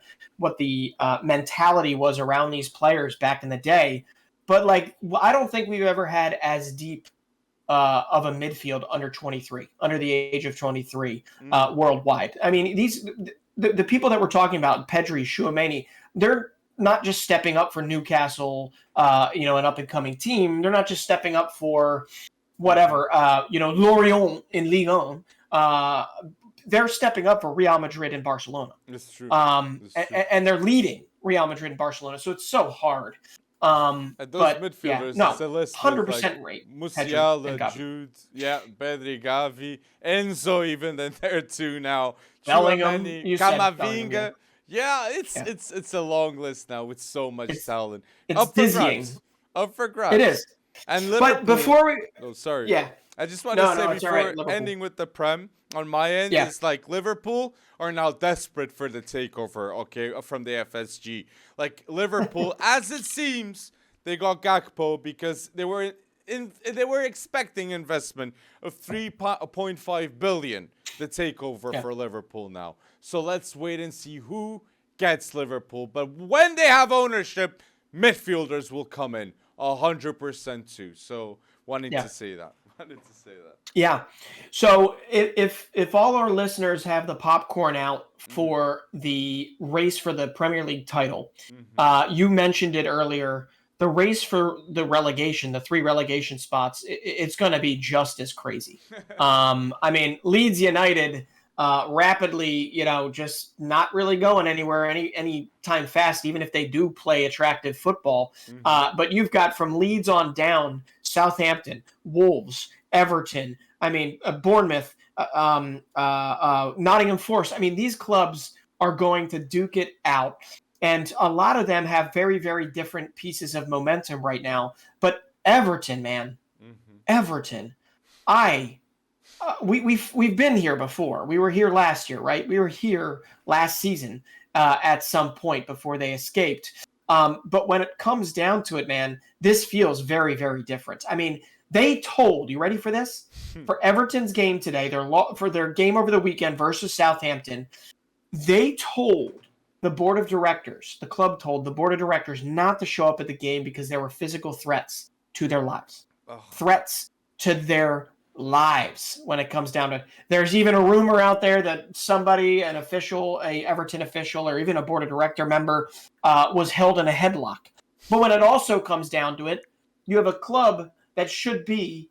mentality was around these players back in the day. But I don't think we've ever had as deep of a midfield under 23, under the age of 23 worldwide. I mean, the people that we're talking about, Pedri, Tchouaméni, they're not just stepping up for Newcastle, an up-and-coming team. They're not just stepping up for whatever, Lorient in Ligue 1. They're stepping up for Real Madrid and Barcelona. That's true. And they're leading Real Madrid and Barcelona, so it's so hard. And those midfielders, it's a list 100% rate. Musiala, Jude, Pedri, Gavi, Enzo, even then there too now. Bellingham, Camavinga. Yeah, it's a long list now with so much talent. It's dizzying. Up for grabs. It is. And Liverpool, but before we... Oh, sorry. Yeah. I just want to say before right, ending with the Prem, on my end, it's like Liverpool are now desperate for the takeover, from the FSG. Like Liverpool, as it seems, they got Gakpo because they were expecting investment of 3.5 billion, the takeover for Liverpool now. So let's wait and see who gets Liverpool. But when they have ownership, midfielders will come in 100% too. So wanted to say that. Yeah. So if all our listeners have the popcorn out for the race for the Premier League title, you mentioned it earlier, the race for the relegation, the 3 relegation spots, it's going to be just as crazy. I mean, Leeds United rapidly, just not really going anywhere any time fast, even if they do play attractive football. But you've got from Leeds on down, Southampton, Wolves, Everton, Bournemouth, Nottingham Forest. These clubs are going to duke it out. And a lot of them have very, very different pieces of momentum right now. But Everton, man, Everton, we've been here before. We were here last year, right? We were here last season at some point before they escaped. But when it comes down to it, man, this feels very, very different. They told, you ready for this? For Everton's game today, for their game over the weekend versus Southampton, they told the board of directors, the club told the board of directors not to show up at the game because there were physical threats to their lives. Threats to their lives when it comes down to it. There's even a rumor out there that somebody, an Everton official, or even a board of director member was held in a headlock. But when it also comes down to it, you have a club that should be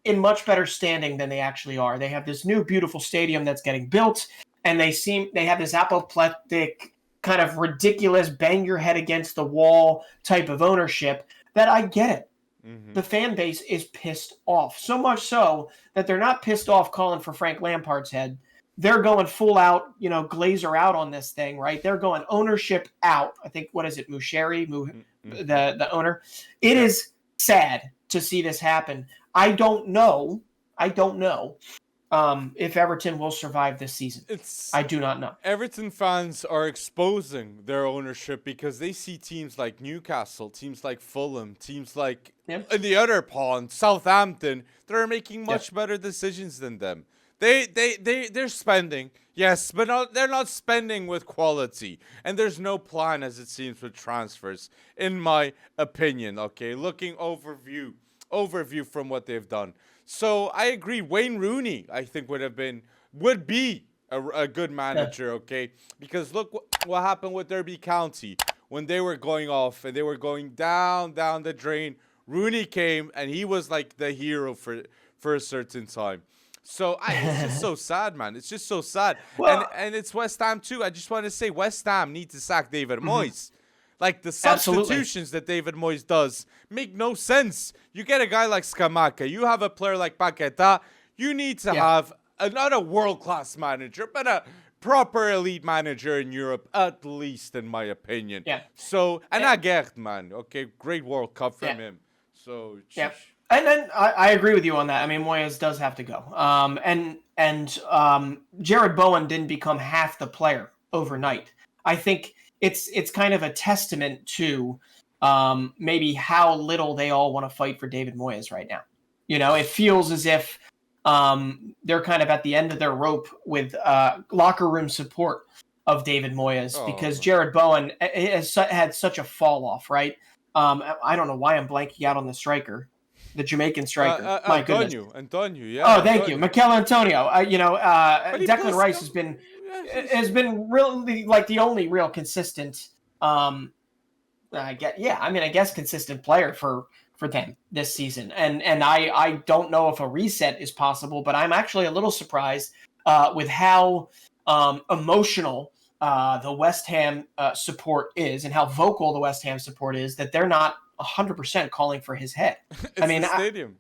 in much better standing than they actually are. They have this new beautiful stadium that's getting built, and they have this apoplectic, kind of ridiculous, bang your head against the wall type of ownership that I get it. The fan base is pissed off. So much so that they're not pissed off calling for Frank Lampard's head. They're going full out, Glazer out on this thing, right? They're going ownership out. I think, what is it, Musheri, the owner? It is sad to see this happen. I don't know if Everton will survive this season. I do not know. Everton fans are exposing their ownership because they see teams like Newcastle, teams like Fulham, teams like in the other pond, Southampton, that are making much better decisions than them. They're spending, yes, but they're not spending with quality. And there's no plan, as it seems, with transfers, in my opinion, looking overview from what they've done. So I agree. Wayne Rooney, I think, would be a good manager, because look what happened with Derby County when they were going off and they were going down the drain. Rooney came and he was like the hero for a certain time. So it's just so sad, man. It's just so sad. Well, and it's West Ham too. I just want to say West Ham need to sack David Moyes. Like, the substitutions that David Moyes does make no sense. You get a guy like Scamacca. You have a player like Paqueta. You need to have not a world-class manager, but a proper elite manager in Europe, at least in my opinion. So, and Aguerd, man. Great World Cup from him. So, And then I agree with you on that. Moyes does have to go. And Jared Bowen didn't become half the player overnight. I think it's kind of a testament to maybe how little they all want to fight for David Moyes right now. It feels as if they're kind of at the end of their rope with locker room support of David Moyes because Jared Bowen has had such a fall off, right? I don't know why I'm blanking out on the striker. The Jamaican striker. My goodness. Antonio, yeah. Oh, thank you. Mikel Antonio. Declan Rice has been has been really like the only real consistent. I guess consistent player for them this season. And I don't know if a reset is possible, but I'm actually a little surprised with how emotional the West Ham support is and how vocal the West Ham support is that they're not 100% calling for his head. It's the stadium.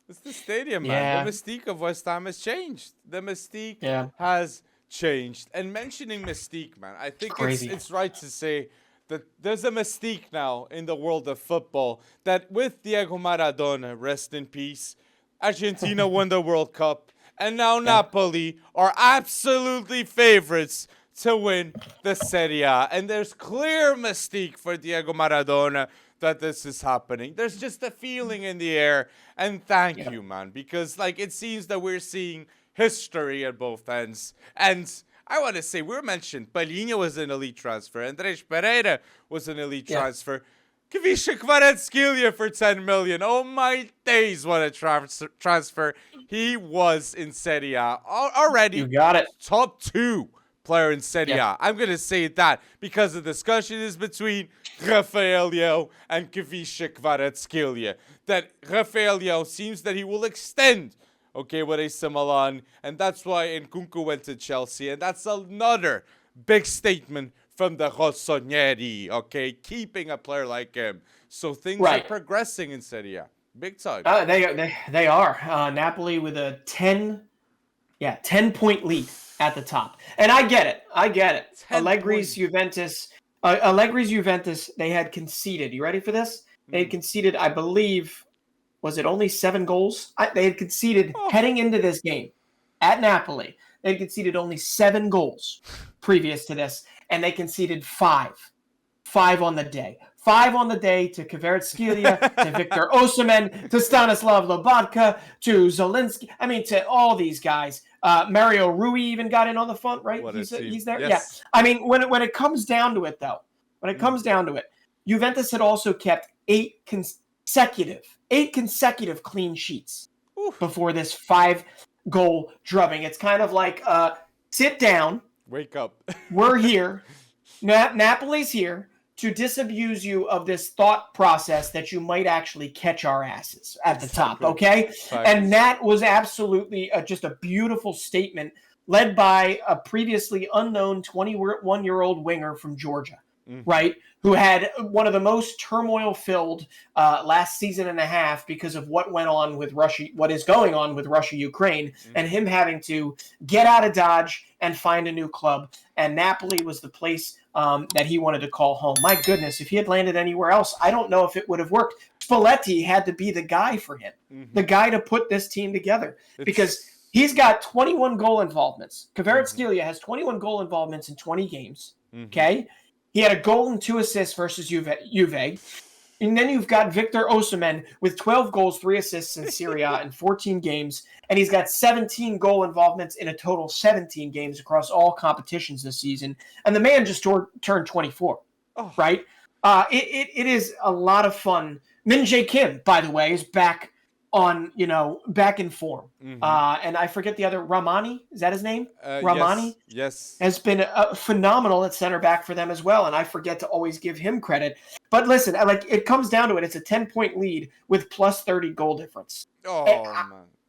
It's the stadium, man. Yeah. The mystique of West Ham has changed. The mystique Yeah. has changed. And mentioning mystique, man, I think it's right to say that there's a mystique now in the world of football that with Diego Maradona, rest in peace, Argentina won the World Cup, and now Napoli are absolutely favorites to win the Serie A. And there's clear mystique for Diego Maradona that this is happening. There's just a feeling in the air. And thank you, man, because like it seems that we're seeing history at both ends. And I want to say, we mentioned Palhinha was an elite transfer. Andres Pereira was an elite transfer. Kvisha Kvaratskhelia for 10 million. Oh my days, what a transfer. He was in Serie A already. You got it. Top 2 player in Serie A. I'm going to say that because the discussion is between Rafael Leão and Kvisha Kvaratskhelia. That Rafael Leão seems that he will extend with AC Milan, and that's why Nkunku went to Chelsea, and that's another big statement from the Rossoneri, keeping a player like him. So things are progressing in Serie A, big time. They are. Napoli with a 10-point lead at the top, and I get it. Allegri's Juventus, they had conceded. You ready for this? They had conceded, I believe. Was it only 7 goals? They had conceded heading into this game at Napoli. They had conceded only 7 goals previous to this, and they conceded 5. 5 on the day. 5 on the day to Kvaratskhelia, to Victor Osimhen, to Stanislav Lobotka, to Zielinski. I mean, to all these guys. Mario Rui even got in on the front, right? He's there. Yes. Yeah. I mean, when it comes down to it, though, Juventus had also kept 8 consecutive clean sheets before this 5-goal drubbing. It's kind of like, sit down. Wake up. We're here. Napoli's here to disabuse you of this thought process that you might actually catch our asses at the top, okay? And that was absolutely just a beautiful statement led by a previously unknown 21-year-old winger from Georgia, right? Who had one of the most turmoil-filled last season and a half because of what went on with Russia, what is going on with Russia-Ukraine, and him having to get out of Dodge and find a new club. And Napoli was the place that he wanted to call home. My goodness, if he had landed anywhere else, I don't know if it would have worked. Spalletti had to be the guy for him, the guy to put this team together, because he's got 21 goal involvements. Kvaratskhelia has 21 goal involvements in 20 games, okay? He had a goal and 2 assists versus Juve. And then you've got Victor Osimhen with 12 goals, 3 assists in Serie A in 14 games. And he's got 17 goal involvements in a total 17 games across all competitions this season. And the man just turned 24, right? It is a lot of fun. Min Jae Kim, by the way, is back in form. And I forget the other, Ramani, is that his name? Ramani? Yes. Has been phenomenal at center back for them as well, and I forget to always give him credit. But listen, it comes down to it. It's a 10-point lead with plus 30 goal difference. Man.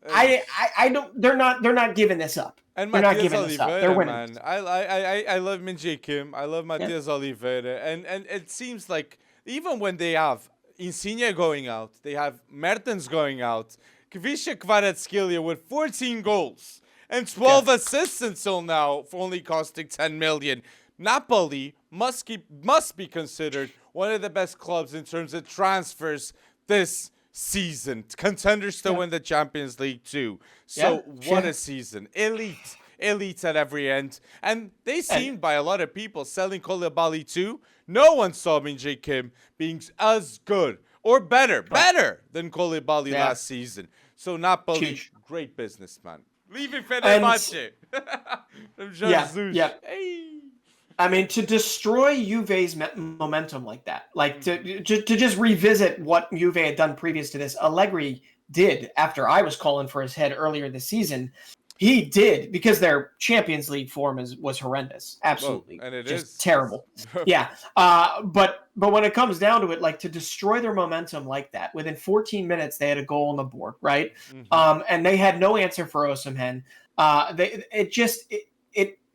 I don't. They're not giving this up. And they're Matias not giving this up. They're winning. Man. I love Min Jae Kim. I love Matias Oliveira, and it seems like even when they have Insigne going out, they have Mertens going out, Kvisha Kvaratskhelia with 14 goals and 12 assists until now, for only costing 10 million. Napoli must be considered one of the best clubs in terms of transfers this season. Contenders to win the Champions League too. So what a season. Elite at every end. And they seemed by a lot of people selling Koulibaly too. No one saw Min Jae Kim being as good or better than Koulibaly last season. So Napoli, great business, man. Leaving Fenerbahce. From Jesus. Hey. I mean, to destroy Juve's momentum like that, like to just revisit what Juve had done previous to this, Allegri did after I was calling for his head earlier this season. He did, because their Champions League form was horrendous. Absolutely. And it just is terrible. Yeah. But when it comes down to it, like, to destroy their momentum like that, within 14 minutes, they had a goal on the board, right? And they had no answer for Osimhen.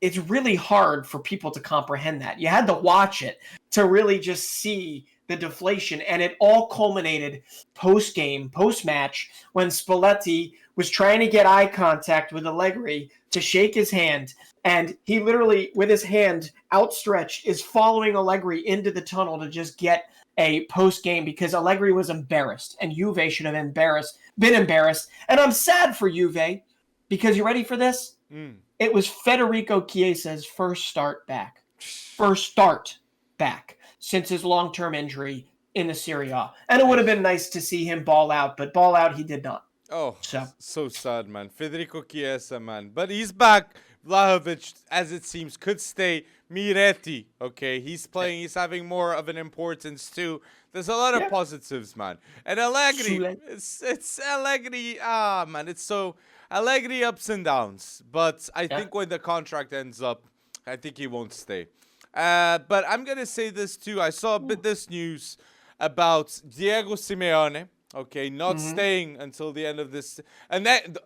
It's really hard for people to comprehend that. You had to watch it to really just see the deflation. And it all culminated post-game, post-match, when Spalletti was trying to get eye contact with Allegri to shake his hand. And he literally, with his hand outstretched, is following Allegri into the tunnel to just get a post-game, because Allegri was embarrassed. And Juve should have been embarrassed. And I'm sad for Juve, because you ready for this? It was Federico Chiesa's first start back since his long-term injury in the Serie A. And it would have been nice to see him ball out, but ball out he did not. Oh, so sad, man. Federico Chiesa, man. But he's back. Vlahovic, as it seems, could stay. Miretti, okay? He's playing. He's having more of an importance, too. There's a lot of positives, man. And Allegri, it's Allegri. Man, it's so... Allegri ups and downs. But I think when the contract ends up, I think he won't stay. But I'm going to say this, too. I saw this news about Diego Simeone. Okay, not staying until the end of this. And then,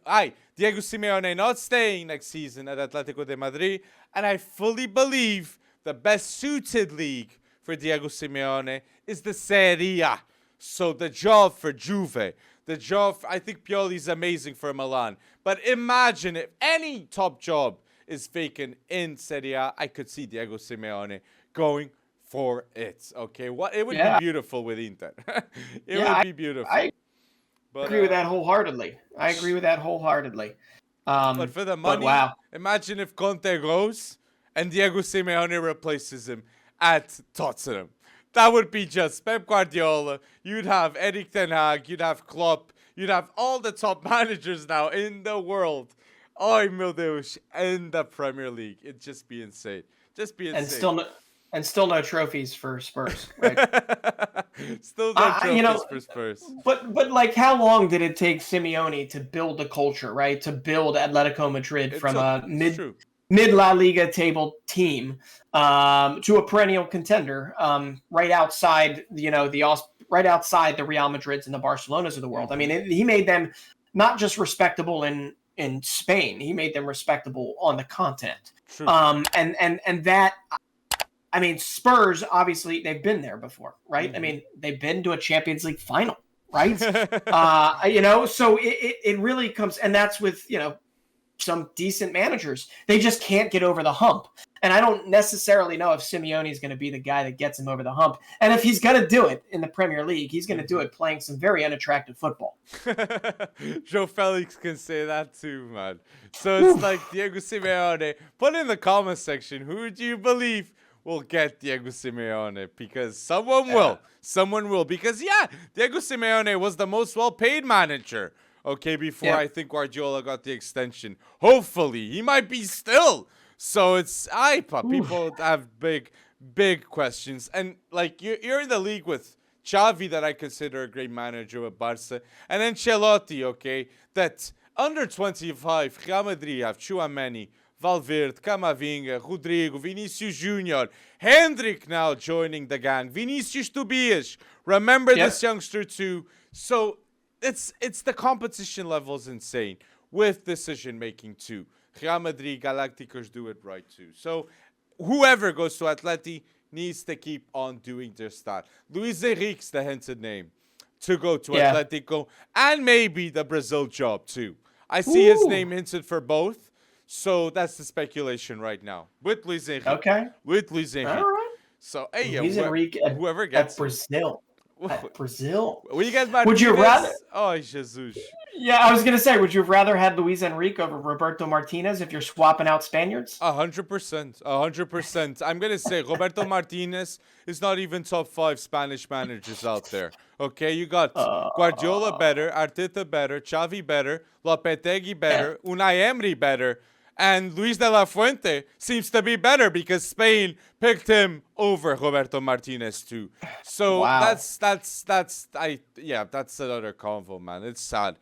Diego Simeone not staying next season at Atletico de Madrid. And I fully believe the best suited league for Diego Simeone is the Serie A. So the job for Juve. I think Pioli's amazing for Milan. But imagine if any top job is vacant in Serie A, I could see Diego Simeone going for it. Okay, it would be beautiful with Inter. It would be beautiful. I agree with that wholeheartedly. But for the money, imagine if Conte goes and Diego Simeone replaces him at Tottenham. That would be just Pep Guardiola. You'd have Erik ten Hag. You'd have Klopp. You'd have all the top managers now in the world. Oh, meu Deus, in the Premier League. It'd just be insane. And still no trophies for Spurs, right? Still no trophies for Spurs. But like, how long did it take Simeone to build a culture, right? To build Atletico Madrid from a mid La Liga table team to a perennial contender, right outside the Real Madrids and the Barcelonas of the world. I mean, he made them not just respectable in Spain. He made them respectable on the continent. True. And that, I mean, Spurs, obviously, they've been there before, right? I mean, they've been to a Champions League final, right? So it really comes, and that's with, some decent managers. They just can't get over the hump. And I don't necessarily know if Simeone is going to be the guy that gets him over the hump. And if he's going to do it in the Premier League, he's going to do it playing some very unattractive football. Joe Felix can say that too, man. So it's like Diego Simeone. Put in the comment section, who do you believe will get Diego Simeone? Because someone will. Someone will. Because, Diego Simeone was the most well-paid manager. Okay, before I think Guardiola got the extension. Hopefully. He might be still. So it's people have big questions. And like you're in the league with Xavi, that I consider a great manager with Barca, and then Ancelotti, okay, that under 25 Real Madrid have Tchouaméni, Valverde, Camavinga, Rodrigo, Vinicius Junior, Hendrik now joining the gang, Vinicius Tobias. Remember this youngster too. So it's the competition level is insane with decision making too. Real Madrid, Galacticos do it right too. So whoever goes to Atleti needs to keep on doing their start. Luis Enrique's the hinted name to go to Atletico, and maybe the Brazil job too. I see his name hinted for both. So that's the speculation right now with Luis Enrique. Okay. With Luis Enrique. All right. So Luis Enrique whoever gets at Brazil. At Brazil. We get Martinez. Would you rather? Oh, Jesus. Yeah, I was gonna say, would you have rather had Luis Enrique over Roberto Martinez if you're swapping out Spaniards? 100%. 100%. I'm gonna say Roberto Martinez is not even top 5 Spanish managers out there. Okay, you got Guardiola better, Arteta better, Xavi better, Lopetegui better, Unai Emery better, And Luis de la Fuente seems to be better because Spain picked him over Roberto Martinez too. So that's another convo, man. It's sad.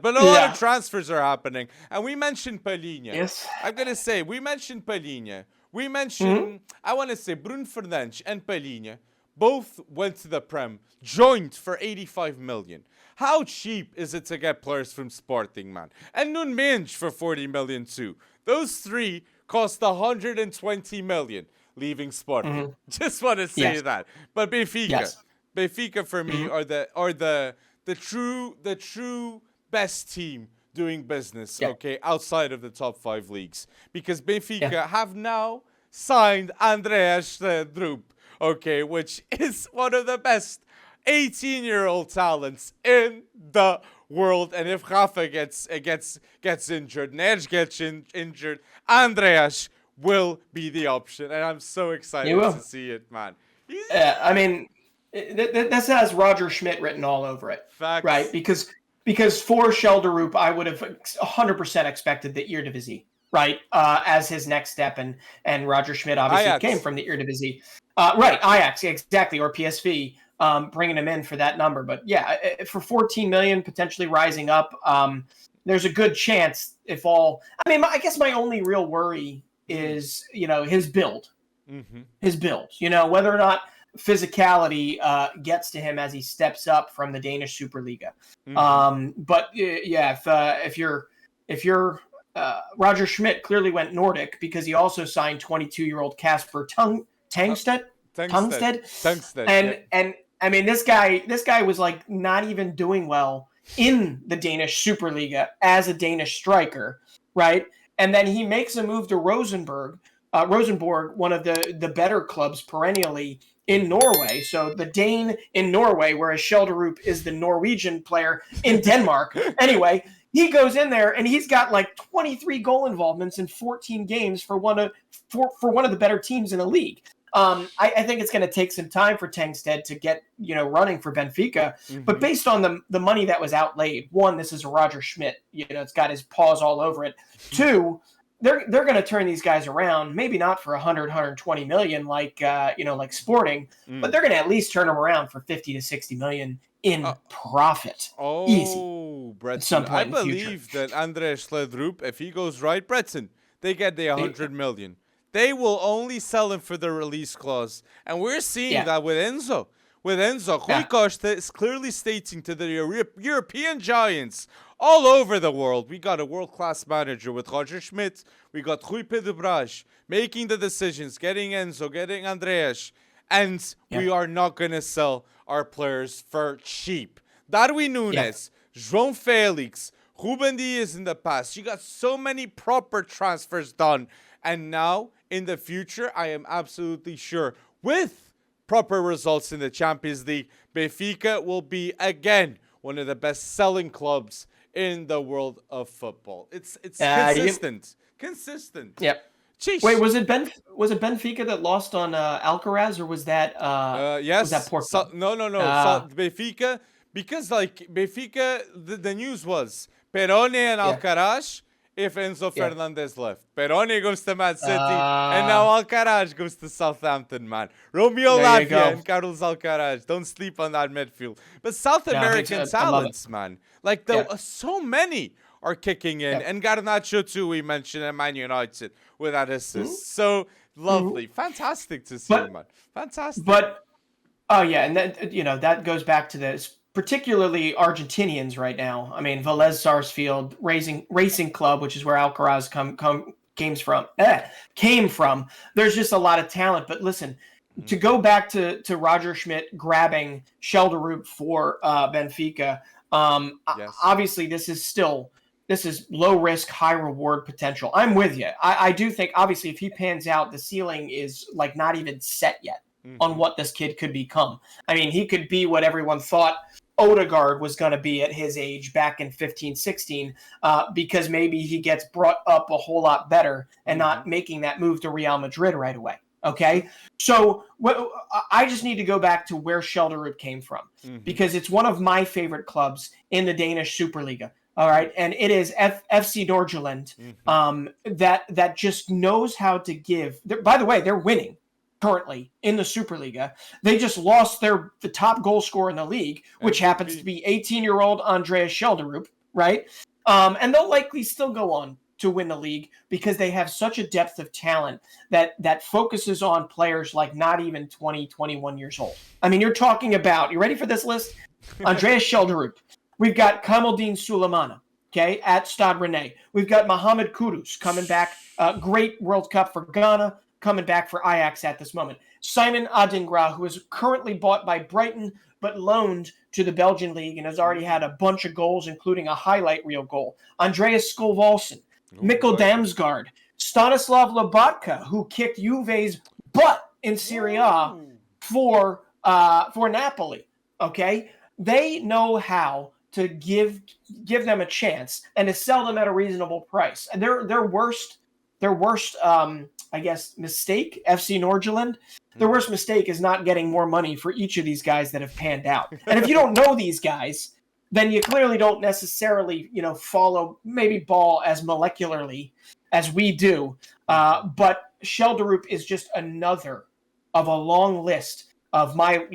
But a lot of transfers are happening. And we mentioned Palhinha. Yes. I'm gonna say we mentioned Palhinha. We mentioned I wanna say Bruno Fernandes and Palhinha both went to the Prem, joined for 85 million. How cheap is it to get players from Sporting, man? And Nuno Mendes for 40 million too. Those three cost 120 million leaving Sporting. Just want to say that. But Benfica for me are the true best team doing business, okay, outside of the top 5 leagues. Because Benfica have now signed Andreas Drup, okay, which is one of the best 18-year-old talents in the world. And if Rafa gets injured, Neres gets injured, Andreas will be the option. And I'm so excited to see it, man. I mean, this has Roger Schmidt written all over it. Facts. Right? Because for Schelderoop, I would have 100% expected the Eredivisie, right, as his next step. And Roger Schmidt obviously came from the Eredivisie. Right, Ajax, exactly, or PSV. Bringing him in for that number. But yeah, for 14 million, potentially rising up, there's a good chance I guess my only real worry is, his build. His build, whether or not physicality gets to him as he steps up from the Danish Superliga. But if you're Roger Schmidt clearly went Nordic because he also signed 22-year-old Kasper Tangstedt. And I mean, this guy was like not even doing well in the Danish Superliga as a Danish striker, right? And then he makes a move to Rosenborg, one of the better clubs perennially in Norway. So the Dane in Norway, whereas Schelderoop is the Norwegian player in Denmark. Anyway, he goes in there and he's got like 23 goal involvements in 14 games for one of the better teams in the league. I think it's going to take some time for Tangstedt to get, running for Benfica. But based on the money that was outlaid, one, this is a Roger Schmidt. It's got his paws all over it. Two, they're going to turn these guys around, maybe not for 120 million like Sporting, but they're going to at least turn them around for 50 to 60 million in profit. Easy. Breton, I believe that Andres Ledrup, if he goes right, Breton, they get the 100 million. They will only sell him for the release clause. And we're seeing that with Enzo. Rui Costa is clearly stating to the European giants all over the world, we got a world-class manager with Roger Schmidt. We got Rui Pedro Brás making the decisions, getting Enzo, getting Andreas. And we are not going to sell our players for cheap. Darwin Nunes, João Felix, Ruben Dias in the past. You got so many proper transfers done. And now, in the future, I am absolutely sure, with proper results in the Champions League, Benfica will be, again, one of the best-selling clubs in the world of football. It's consistent. Consistent. Yep. Jeez. Wait, was it Benfica that lost on Alcaraz, or was that yes. Was that Porto? No. Benfica, because Benfica, the news was Perone and Alcaraz if Enzo Fernandez left. Perone goes to Man City, and now Alcaraz goes to Southampton, man. Romeo Lavia and Carlos Alcaraz. Don't sleep on that midfield. But South American talents, man. So many are kicking in. And Garnacho, too, we mentioned, at Man United with that assist. So lovely. Fantastic to see, man. Fantastic. But, and that goes back to this. Particularly Argentinians right now. I mean, Velez Sarsfield Racing Club, which is where Alcaraz came from. There's just a lot of talent. But listen, to go back to Roger Schmidt grabbing Schelderoop for Benfica, obviously this is low risk, high reward potential. I'm with you. I do think, obviously, if he pans out, the ceiling is like not even set yet on what this kid could become. I mean, he could be what everyone thought Odegaard was going to be at his age back in 15, 16, because maybe he gets brought up a whole lot better and not making that move to Real Madrid right away. Okay? So I just need to go back to where Schelderoop came from, because it's one of my favorite clubs in the Danish Superliga. All right, and it is FC Nordsjælland that just knows how to give. By the way, they're winning currently in the Superliga. They just lost the top goal scorer in the league, which happens to be 18-year-old Andreas Schelderup, right? And they'll likely still go on to win the league because they have such a depth of talent that focuses on players like not even 20, 21 years old. I mean, you're talking about, you ready for this list? Andreas Schelderup. We've got Kamaldeen Sulemana, okay, at Stade Rennais. We've got Mohamed Kudus coming back. Great World Cup for Ghana, coming back for Ajax at this moment. Simon Adingra, who is currently bought by Brighton, but loaned to the Belgian league and has already had a bunch of goals, including a highlight reel goal. Andreas Skolvalsen, Mikkel Damsgaard, Stanislav Lobotka, who kicked Juve's butt in Serie A for Napoli, okay? They know how to give them a chance and to sell them at a reasonable price. And their worst I guess mistake, FC Nordsjælland, their worst mistake is not getting more money for each of these guys that have panned out. And if you don't know these guys, then you clearly don't necessarily, follow maybe ball as molecularly as we do. But Schelderup is just another of a long list of my,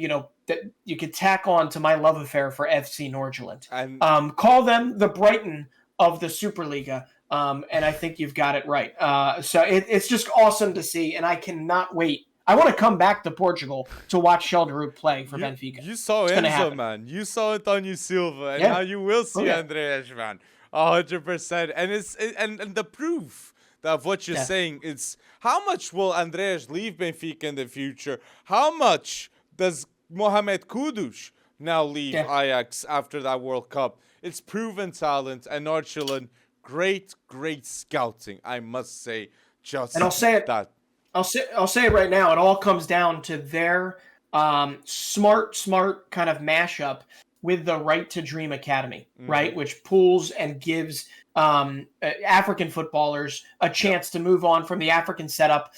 that you could tack on to my love affair for FC Nordsjælland. Call them the Brighton of the Superliga, and I think you've got it right. So it's just awesome to see, and I cannot wait. I want to come back to Portugal to watch Schelderup play for Benfica. You saw Enzo, man. You saw Antonio Silva, and now you will see Andreas, man. 100%. And the proof of what you're saying is how much will Andreas leave Benfica in the future? How much does Mohamed Kudus now leave Ajax after that World Cup? It's proven talent, and Nordsjælland, great scouting, I must say. And I'll say it. I'll say it right now. It all comes down to their smart kind of mashup with the Right to Dream Academy, right, which pools and gives African footballers a chance to move on from the African setup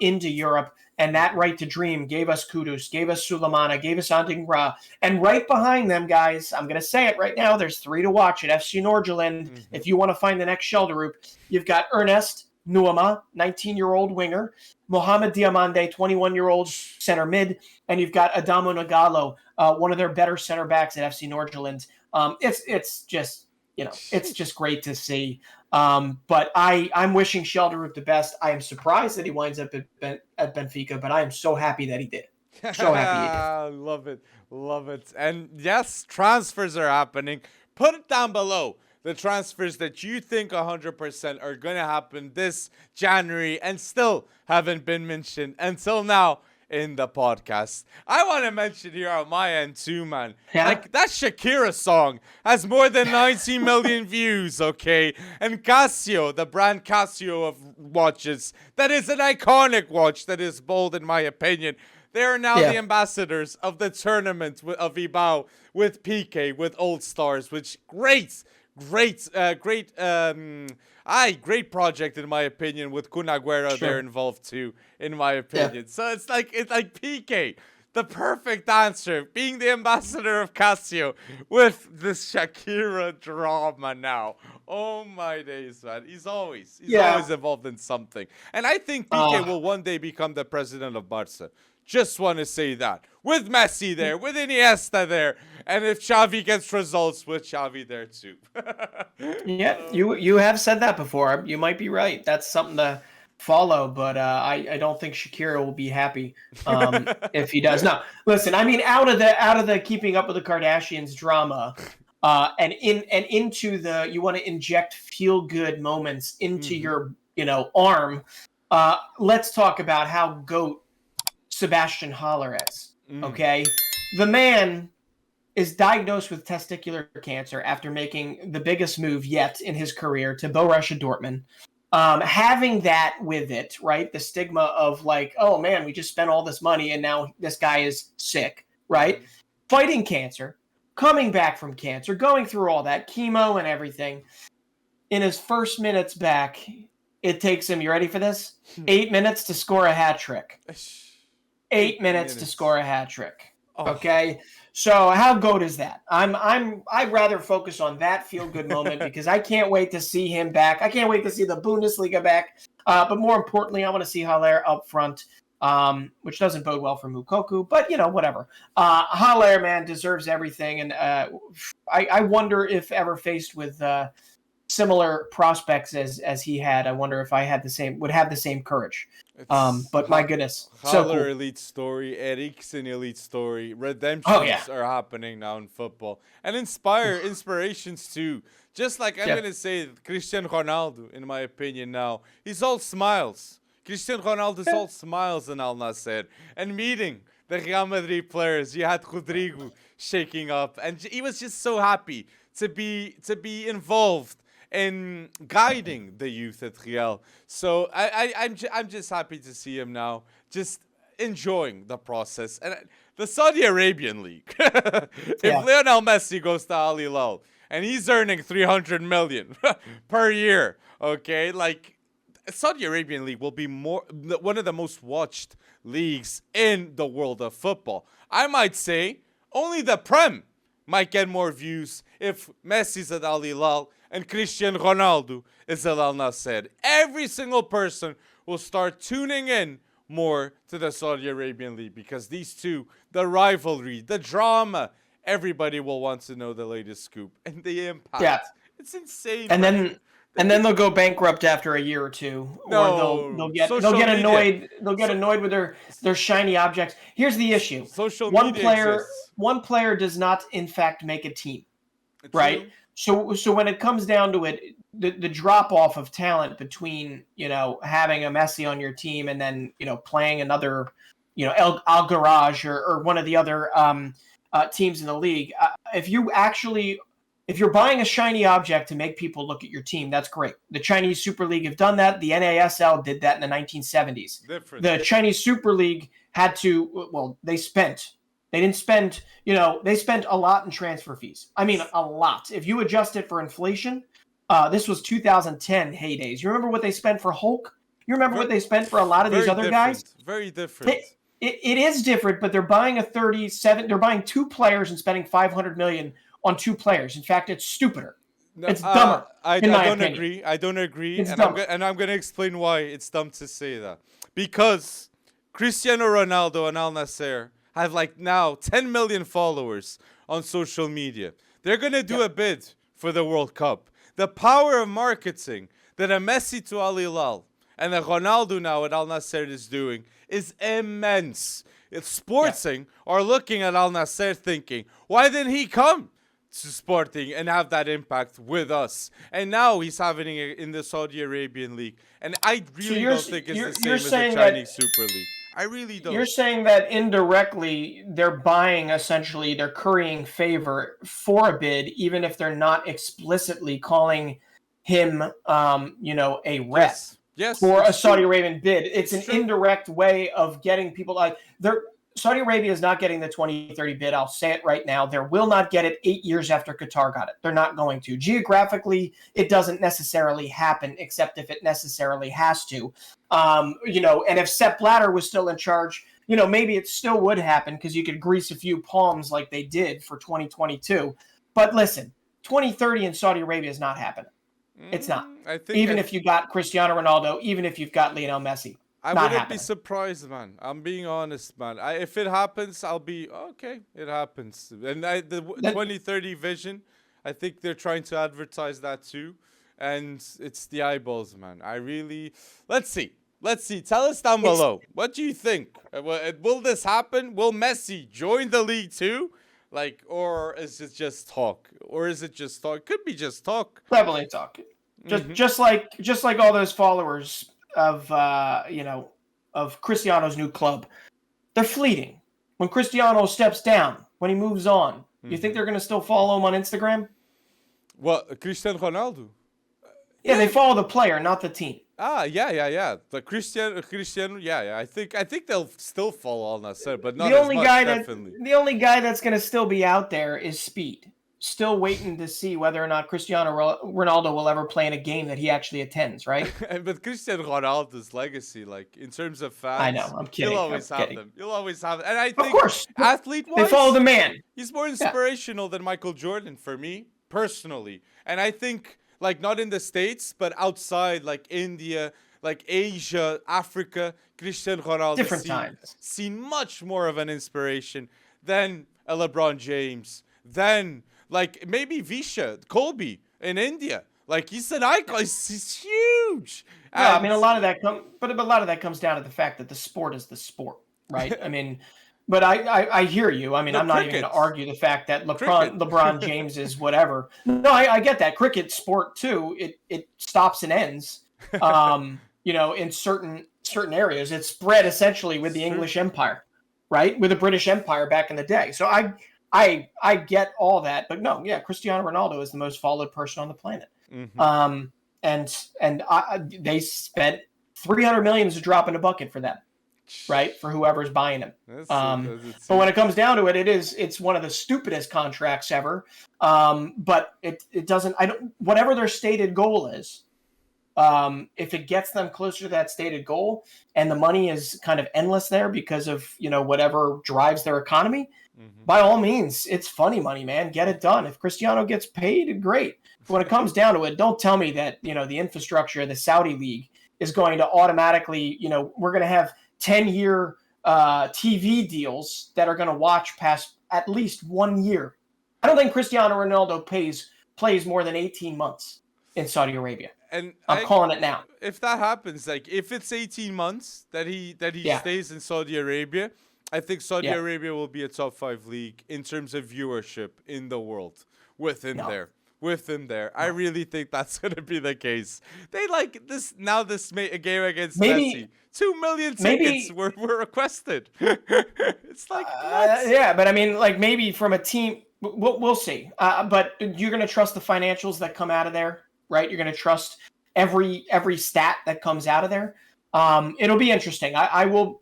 into Europe. And that Right to Dream gave us Kudus, gave us Sulemana, gave us Adingra. And right behind them, guys, I'm going to say it right now, there's 3 to watch at FC Nordsjælland. If you want to find the next Schelderup, you've got Ernest Nuama, 19-year-old winger, Mohamed Diamande, 21-year-old center mid, and you've got Adamo Nagalo, one of their better center backs at FC Nordsjælland. It's just, it's just great to see. But I'm wishing Schelderup the best. I am surprised that he winds up at Benfica, but I am so happy that he did. So happy he did. Love it. And yes, transfers are happening. Put it down below. The transfers that you think 100% are going to happen this January and still haven't been mentioned until now in the podcast. I want to mention here on my end too, man. Yeah. Like, that Shakira song has more than 90 million views, okay? And Casio, the brand Casio of watches, that is an iconic watch that is bold in my opinion. They are now the ambassadors of the tournament of Ibao with Pique, with Old Stars, which great project in my opinion, with Kun Agüero there involved too, in my opinion. So it's like Pique, the perfect answer, being the ambassador of Casio with this Shakira drama now. Oh my days, man. He's always involved in something. And I think Pique will one day become the president of Barca. Just want to say that. With Messi there, with Iniesta there, and if Xavi gets results, with Xavi there too. You have said that before. You might be right. That's something to follow, but I don't think Shakira will be happy if he does. No, listen. I mean, out of the Keeping Up with the Kardashians drama, and into the, you want to inject feel good moments into your arm. Let's talk about how GOAT Sebastian Haller is. Okay, the man is diagnosed with testicular cancer after making the biggest move yet in his career to Borussia Dortmund. Having that with it, right? The stigma of like, oh man, we just spent all this money and now this guy is sick, right? Fighting cancer, coming back from cancer, going through all that chemo and everything. In his first minutes back, it takes him, you ready for this? 8 minutes to score a hat trick. 8 minutes to score a hat trick. Okay, so how goat is that? I'd rather focus on that feel good moment because I can't wait to see him back. I can't wait to see the Bundesliga back. But more importantly, I want to see Haller up front, which doesn't bode well for Mukoku. But whatever. Haller, man, deserves everything, and I wonder if ever faced with similar prospects as he had, I wonder if I would have the same courage. But my goodness, so cool. Elite story, Eriksen elite story, redemptions are happening now in football, and inspirations too. Just like I'm gonna say, Cristiano Ronaldo, in my opinion, now he's all smiles. Cristiano Ronaldo's all smiles in Al Nassr, and meeting the Real Madrid players. You had Rodrigo shaking up, and he was just so happy to be involved in guiding the youth at Real. So I'm just happy to see him now, just enjoying the process. And the Saudi Arabian League, if Lionel Messi goes to Al Hilal and he's earning 300 million per year, okay, like Saudi Arabian League will be one of the most watched leagues in the world of football. I might say only the Prem might get more views if Messi's at Al Hilal and Cristiano Ronaldo is at Al Nassr. Every single person will start tuning in more to the Saudi Arabian League because these two, the rivalry, the drama, everybody will want to know the latest scoop and the impact. Yeah. It's insane. And then they'll go bankrupt after a year or two. No, or they'll get annoyed. They'll get annoyed with their shiny objects. Here's the issue. One player does not in fact make a team. Right? So when it comes down to it, the drop off of talent between, having a Messi on your team and then, playing another, Al Garage or one of the other teams in the league. If you're buying a shiny object to make people look at your team, that's great. The Chinese Super League have done that. The NASL did that in the 1970s. Different. The Chinese Super League had to, they spent a lot in transfer fees. I mean, a lot. If you adjust it for inflation, this was 2010 heydays. You remember what they spent for Hulk? You remember what they spent for a lot of these other guys? Very different. It is different, but they're buying they're buying two players and spending $500 million on two players. In fact, it's stupider. No, it's dumber. I don't agree. I don't agree. It's and I'm going to explain why it's dumb to say that. Because Cristiano Ronaldo and Al Nassr have now 10 million followers on social media. They're going to do a bid for the World Cup. The power of marketing that a Messi to Al Hilal and a Ronaldo now at Al Nassr is doing is immense. Sporting are looking at Al Nassr thinking, why didn't he come to Sporting and have that impact with us? And now he's having it in the Saudi Arabian League. And I really don't think it's the same as the Chinese Super League. I really don't. You're saying that indirectly they're currying favor for a bid, even if they're not explicitly calling him, a rep for a Saudi Arabian bid. It's an indirect way of getting people Saudi Arabia is not getting the 2030 bid. I'll say it right now. They will not get it 8 years after Qatar got it. They're not going to. Geographically, it doesn't necessarily happen, except if it necessarily has to. And if Sepp Blatter was still in charge, maybe it still would happen because you could grease a few palms like they did for 2022. But listen, 2030 in Saudi Arabia is not happening. It's not. If you got Cristiano Ronaldo, even if you've got Lionel Messi. I wouldn't be surprised, man. I'm being honest, man. If it happens, I'll be, okay, it happens. And the 2030 vision, I think they're trying to advertise that too. And it's the eyeballs, man. Let's see. Tell us down below. What do you think? Will this happen? Will Messi join the league too? Or is it just talk? Could be just talk. Definitely talk. Just like all those followers of Cristiano's new club. They're fleeting. When Cristiano steps down, when he moves on, you think they're going to still follow him on Instagram? What, Cristiano Ronaldo? Yeah, they follow the player, not the team. Yeah. The Cristiano, yeah. I think they'll still follow Al Nassr, but not as much, definitely. The only guy that's going to still be out there is Speed. still waiting to see whether or not Cristiano Ronaldo will ever play in a game that he actually attends, right? But Cristiano Ronaldo's legacy, like in terms of I know. fans, I'm kidding. you'll always I'm have kidding. them. You'll always have them. And I Of think course, they follow athlete-wise, the man. he's more inspirational than Michael Jordan for me, personally. And I think, like, not in the States, but outside, like India, like Asia, Africa, Cristiano Ronaldo Different times. seen much more of an inspiration than a LeBron James, than, like, maybe Visha, Kobe in India. Like, he's an icon. He's huge. Yeah, I mean, a lot of that comes down to the fact that the sport is the sport, right? I mean, but I hear you. I mean, I'm not even going to argue the fact that LeBron James is whatever. No, I get that. Cricket sport too. It stops and ends. In certain areas, it's spread essentially with the English Empire, right? With the British Empire back in the day. So I get all that, but no, yeah, Cristiano Ronaldo is the most followed person on the planet. Mm-hmm. They spent $300 million to drop in a bucket for them, right? For whoever's buying them. But when it comes down to it, it's one of the stupidest contracts ever. But it doesn't. Whatever their stated goal is, if it gets them closer to that stated goal, and the money is kind of endless there because of whatever drives their economy. Mm-hmm. By all means, it's funny money, man. Get it done. If Cristiano gets paid, great. When it comes down to it, don't tell me that, the infrastructure of the Saudi League is going to automatically, we're going to have 10-year TV deals that are going to watch past at least 1 year. I don't think Cristiano Ronaldo plays more than 18 months in Saudi Arabia. And I'm calling it now. If that happens, like if it's 18 months that he stays in Saudi Arabia, I think Saudi Arabia will be a top 5 league in terms of viewership in the world with him there. I really think that's going to be the case. They like this now. This a game against Messi. 2 million tickets were requested. It's like but I mean, like maybe from a team, we'll see. But you're going to trust the financials that come out of there, right? You're going to trust every stat that comes out of there. It'll be interesting. I will.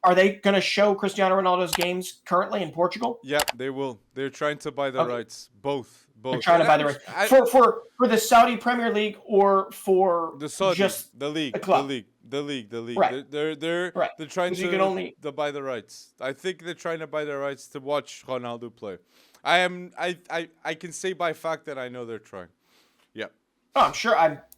Are they going to show Cristiano Ronaldo's games currently in Portugal? Yep, they will. They're trying to buy the rights. Both. They're trying to buy the rights for the Saudi Premier League or for the Saudi, just the league, the club. the league. Right. They're trying to buy the rights. I think they're trying to buy the rights to watch Ronaldo play. I can say by fact that I know they're trying. Yeah. Oh,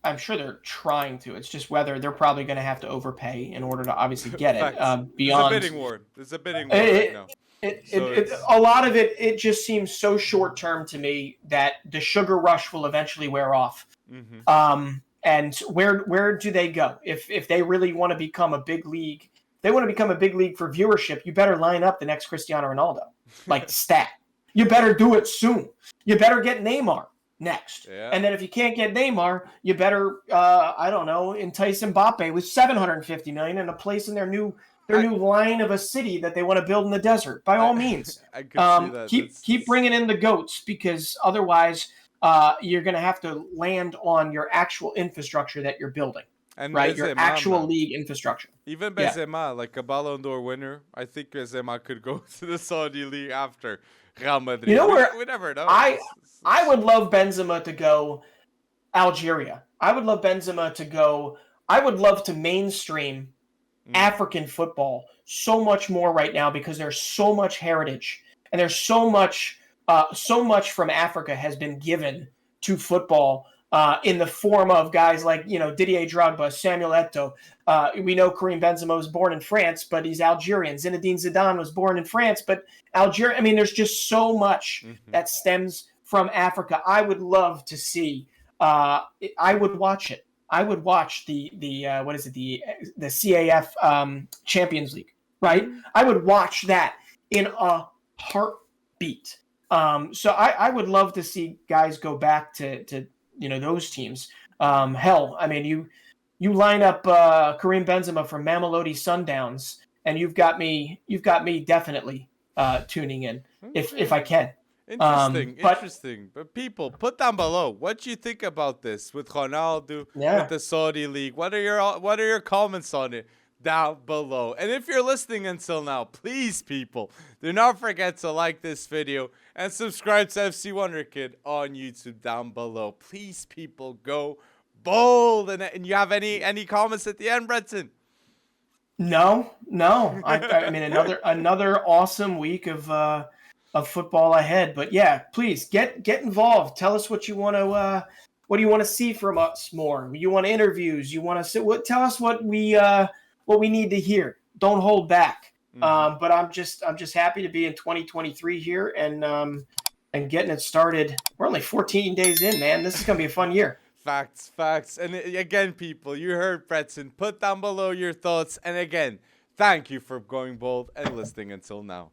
I'm sure they're trying to. It's just whether they're probably going to have to overpay in order to obviously get it. Beyond there's a bidding war right now. A lot of it just seems so short term to me that the sugar rush will eventually wear off. Mm-hmm. And where do they go if they really want to become a big league? They want to become a big league for viewership. You better line up the next Cristiano Ronaldo, like stat. You better do it soon. You better get Neymar next. Yeah. And then if you can't get Neymar, you better, entice Mbappe with $750 million and a place in their new line of a city that they want to build in the desert. By all means, I could see that. Keep bringing in the goats, because otherwise you're going to have to land on your actual infrastructure that you're building. And right, your actual league infrastructure. Even Benzema, like a Ballon d'Or winner, I think Benzema could go to the Saudi League after Real Madrid. You know where we never know. I would love Benzema to go Algeria. I would love Benzema to go. I would love to mainstream African football so much more right now, because there's so much heritage and there's so much from Africa has been given to football in the form of guys like Didier Drogba, Samuel Eto'o. We know Karim Benzema was born in France, but he's Algerian. Zinedine Zidane was born in France, but Algeria. I mean, there's just so much that stems from Africa. I would love to see. I would watch it. I would watch the CAF Champions League, right? I would watch that in a heartbeat. So I would love to see guys go back to those teams. Hell, I mean, you line up Karim Benzema from Mamelodi Sundowns, and you've got me definitely tuning in if I can. Interesting. But people, put down below what you think about this with Ronaldo, with the Saudi League. What are your comments on it? down below. And if you're listening until now, please, people, do not forget to like this video and subscribe to FC Wonderkid on YouTube down below. Please, people, go bold. And you have any comments at the end, Brenton? No. I mean, another awesome week of football ahead. But yeah, please get involved. Tell us what you want to what do you want to see from us more. You want interviews? You want to tell us what we need to hear. Don't hold back. But I'm just happy to be in 2023 here and getting it started. We're only 14 days in, man. This is gonna be a fun year. Facts. And again, people, you heard Bretson. Put down below your thoughts. And again, thank you for going bold and listening until now.